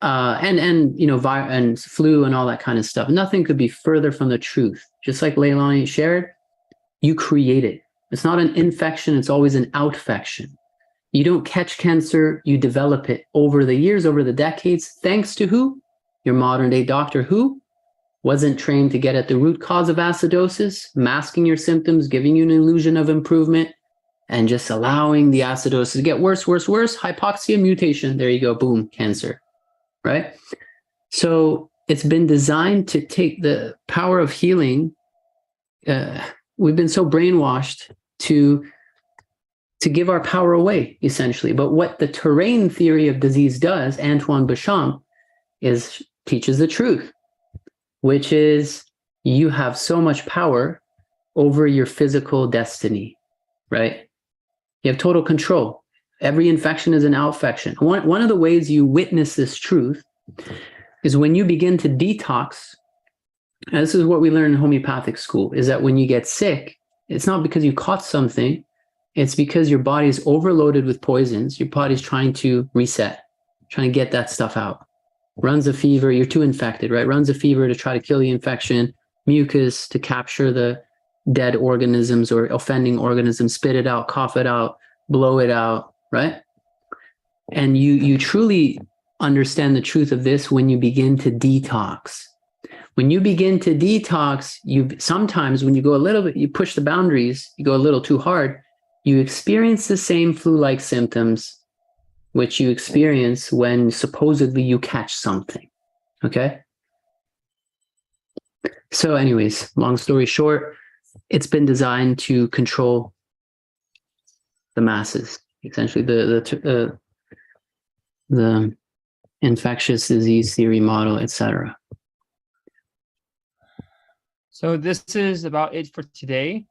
And you know, and flu and all that kind of stuff. Nothing could be further from the truth. Just like Leilani shared, you create it. It's not an infection, it's always an outfection. You don't catch cancer, you develop it over the years, over the decades, thanks to who? Your modern day doctor, who wasn't trained to get at the root cause of acidosis, masking your symptoms, giving you an illusion of improvement, and just allowing the acidosis to get worse, worse, worse, hypoxia mutation. There you go, boom, cancer, right? So it's been designed to take the power of healing. We've been so brainwashed to give our power away, essentially. But what the terrain theory of disease does, Antoine Béchamp, teaches the truth, which is you have so much power over your physical destiny, right? You have total control. Every infection is an outfection. One of the ways you witness this truth is when you begin to detox. And this is what we learn in homeopathic school, is that when you get sick, it's not because you caught something. It's because your body is overloaded with poisons. Your body's trying to reset, trying to get that stuff out. Runs a fever, you're too infected, right? Runs a fever to try to kill the infection, mucus to capture the dead organisms or offending organisms, spit it out, cough it out, blow it out, right? And you truly understand the truth of this when you begin to detox. When you begin to detox, sometimes when you go a little bit, you push the boundaries, you go a little too hard, you experience the same flu-like symptoms which you experience when supposedly you catch something, okay? So anyways, long story short, it's been designed to control the masses, essentially the infectious disease theory model, etc. So this is about it for today.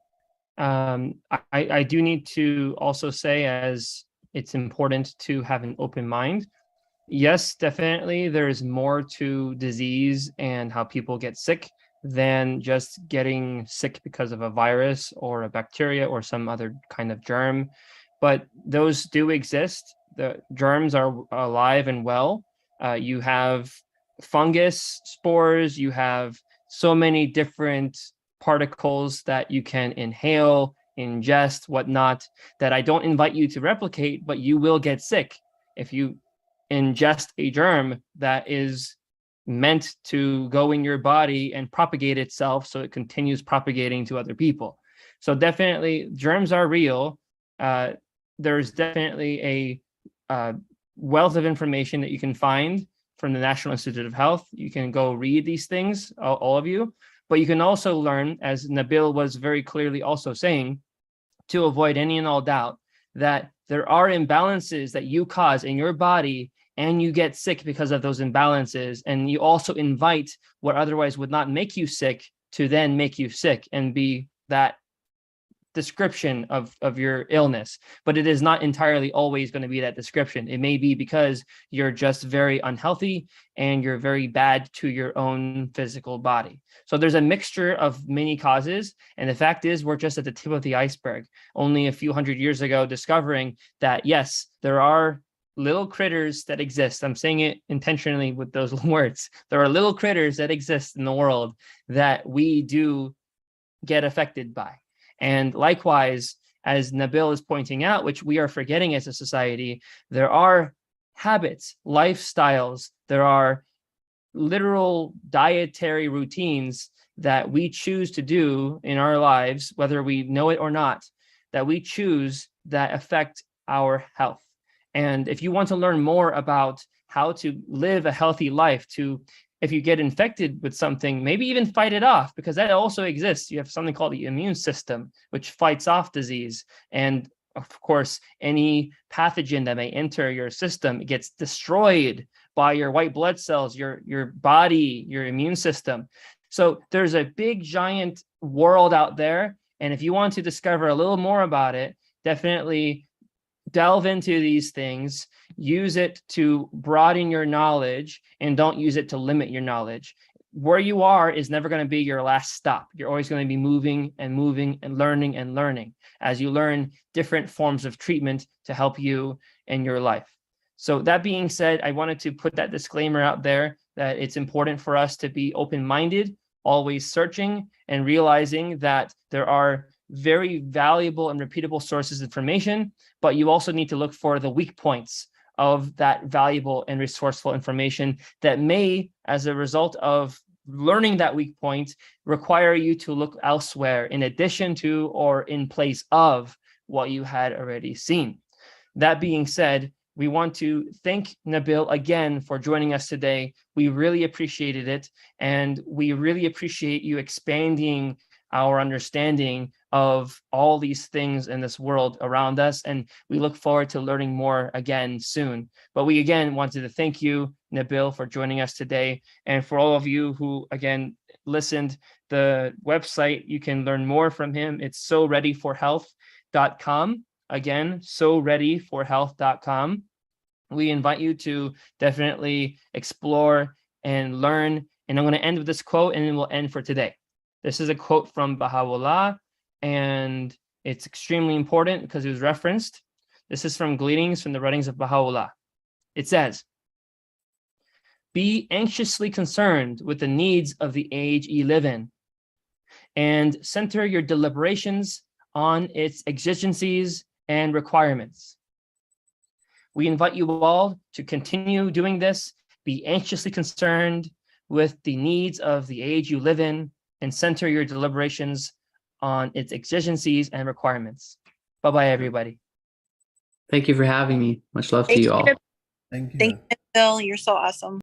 I do need to also say, as it's important to have an open mind. Yes, definitely, there is more to disease and how people get sick than just getting sick because of a virus or a bacteria or some other kind of germ. But those do exist. The germs are alive and well. You have fungus spores, you have so many different particles that you can inhale, ingest, whatnot, that I don't invite you to replicate, but you will get sick if you ingest a germ that is meant to go in your body and propagate itself, so it continues propagating to other people. So definitely germs are real. There's definitely a wealth of information that you can find from the National Institute of Health. You can go read these things, all of you, but you can also learn, as Nabil was very clearly also saying, to avoid any and all doubt, that there are imbalances that you cause in your body and you get sick because of those imbalances. And you also invite what otherwise would not make you sick to then make you sick and be that description of your illness. But it is not entirely always going to be that description. It may be because you're just very unhealthy and you're very bad to your own physical body. So there's a mixture of many causes. And the fact is, we're just at the tip of the iceberg. Only a few hundred years ago, discovering that, yes, there are little critters that exist. I'm saying it intentionally with those words. There are little critters that exist in the world that we do get affected by. And likewise, as Nabil is pointing out, which we are forgetting as a society, there are habits, lifestyles, there are literal dietary routines that we choose to do in our lives, whether we know it or not, that we choose that affect our health. And if you want to learn more about how to live a healthy life, to, if you get infected with something, maybe even fight it off, because that also exists. You have something called the immune system, which fights off disease. And of course, any pathogen that may enter your system gets destroyed by your white blood cells, your body, your immune system. So there's a big, giant world out there. And if you want to discover a little more about it, definitely delve into these things, use it to broaden your knowledge, and don't use it to limit your knowledge. Where you are is never going to be your last stop. You're always going to be moving and learning as you learn different forms of treatment to help you in your life. So that being said, I wanted to put that disclaimer out there that it's important for us to be open-minded, always searching and realizing that there are very valuable and repeatable sources of information, but you also need to look for the weak points of that valuable and resourceful information that may, as a result of learning that weak point, require you to look elsewhere in addition to or in place of what you had already seen. That being said, we want to thank Nabil again for joining us today. We really appreciated it, and we really appreciate you expanding our understanding of all these things in this world around us. And we look forward to learning more again soon. But we again wanted to thank you, Nabil, for joining us today. And for all of you who, again, listened, the website, you can learn more from him. It's soreadyforhealth.com. Again, soreadyforhealth.com. We invite you to definitely explore and learn. And I'm going to end with this quote, and then we'll end for today. This is a quote from Baha'u'llah, and it's extremely important because it was referenced. This is from Gleanings from the Writings of Baha'u'llah. It says, "Be anxiously concerned with the needs of the age ye live in, and center your deliberations on its exigencies and requirements." We invite you all to continue doing this. Be anxiously concerned with the needs of the age you live in, and center your deliberations on its exigencies and requirements. Bye-bye, everybody. Thank you for having me. Much love to you all. Thank you. Thank you, Bill. You're so awesome.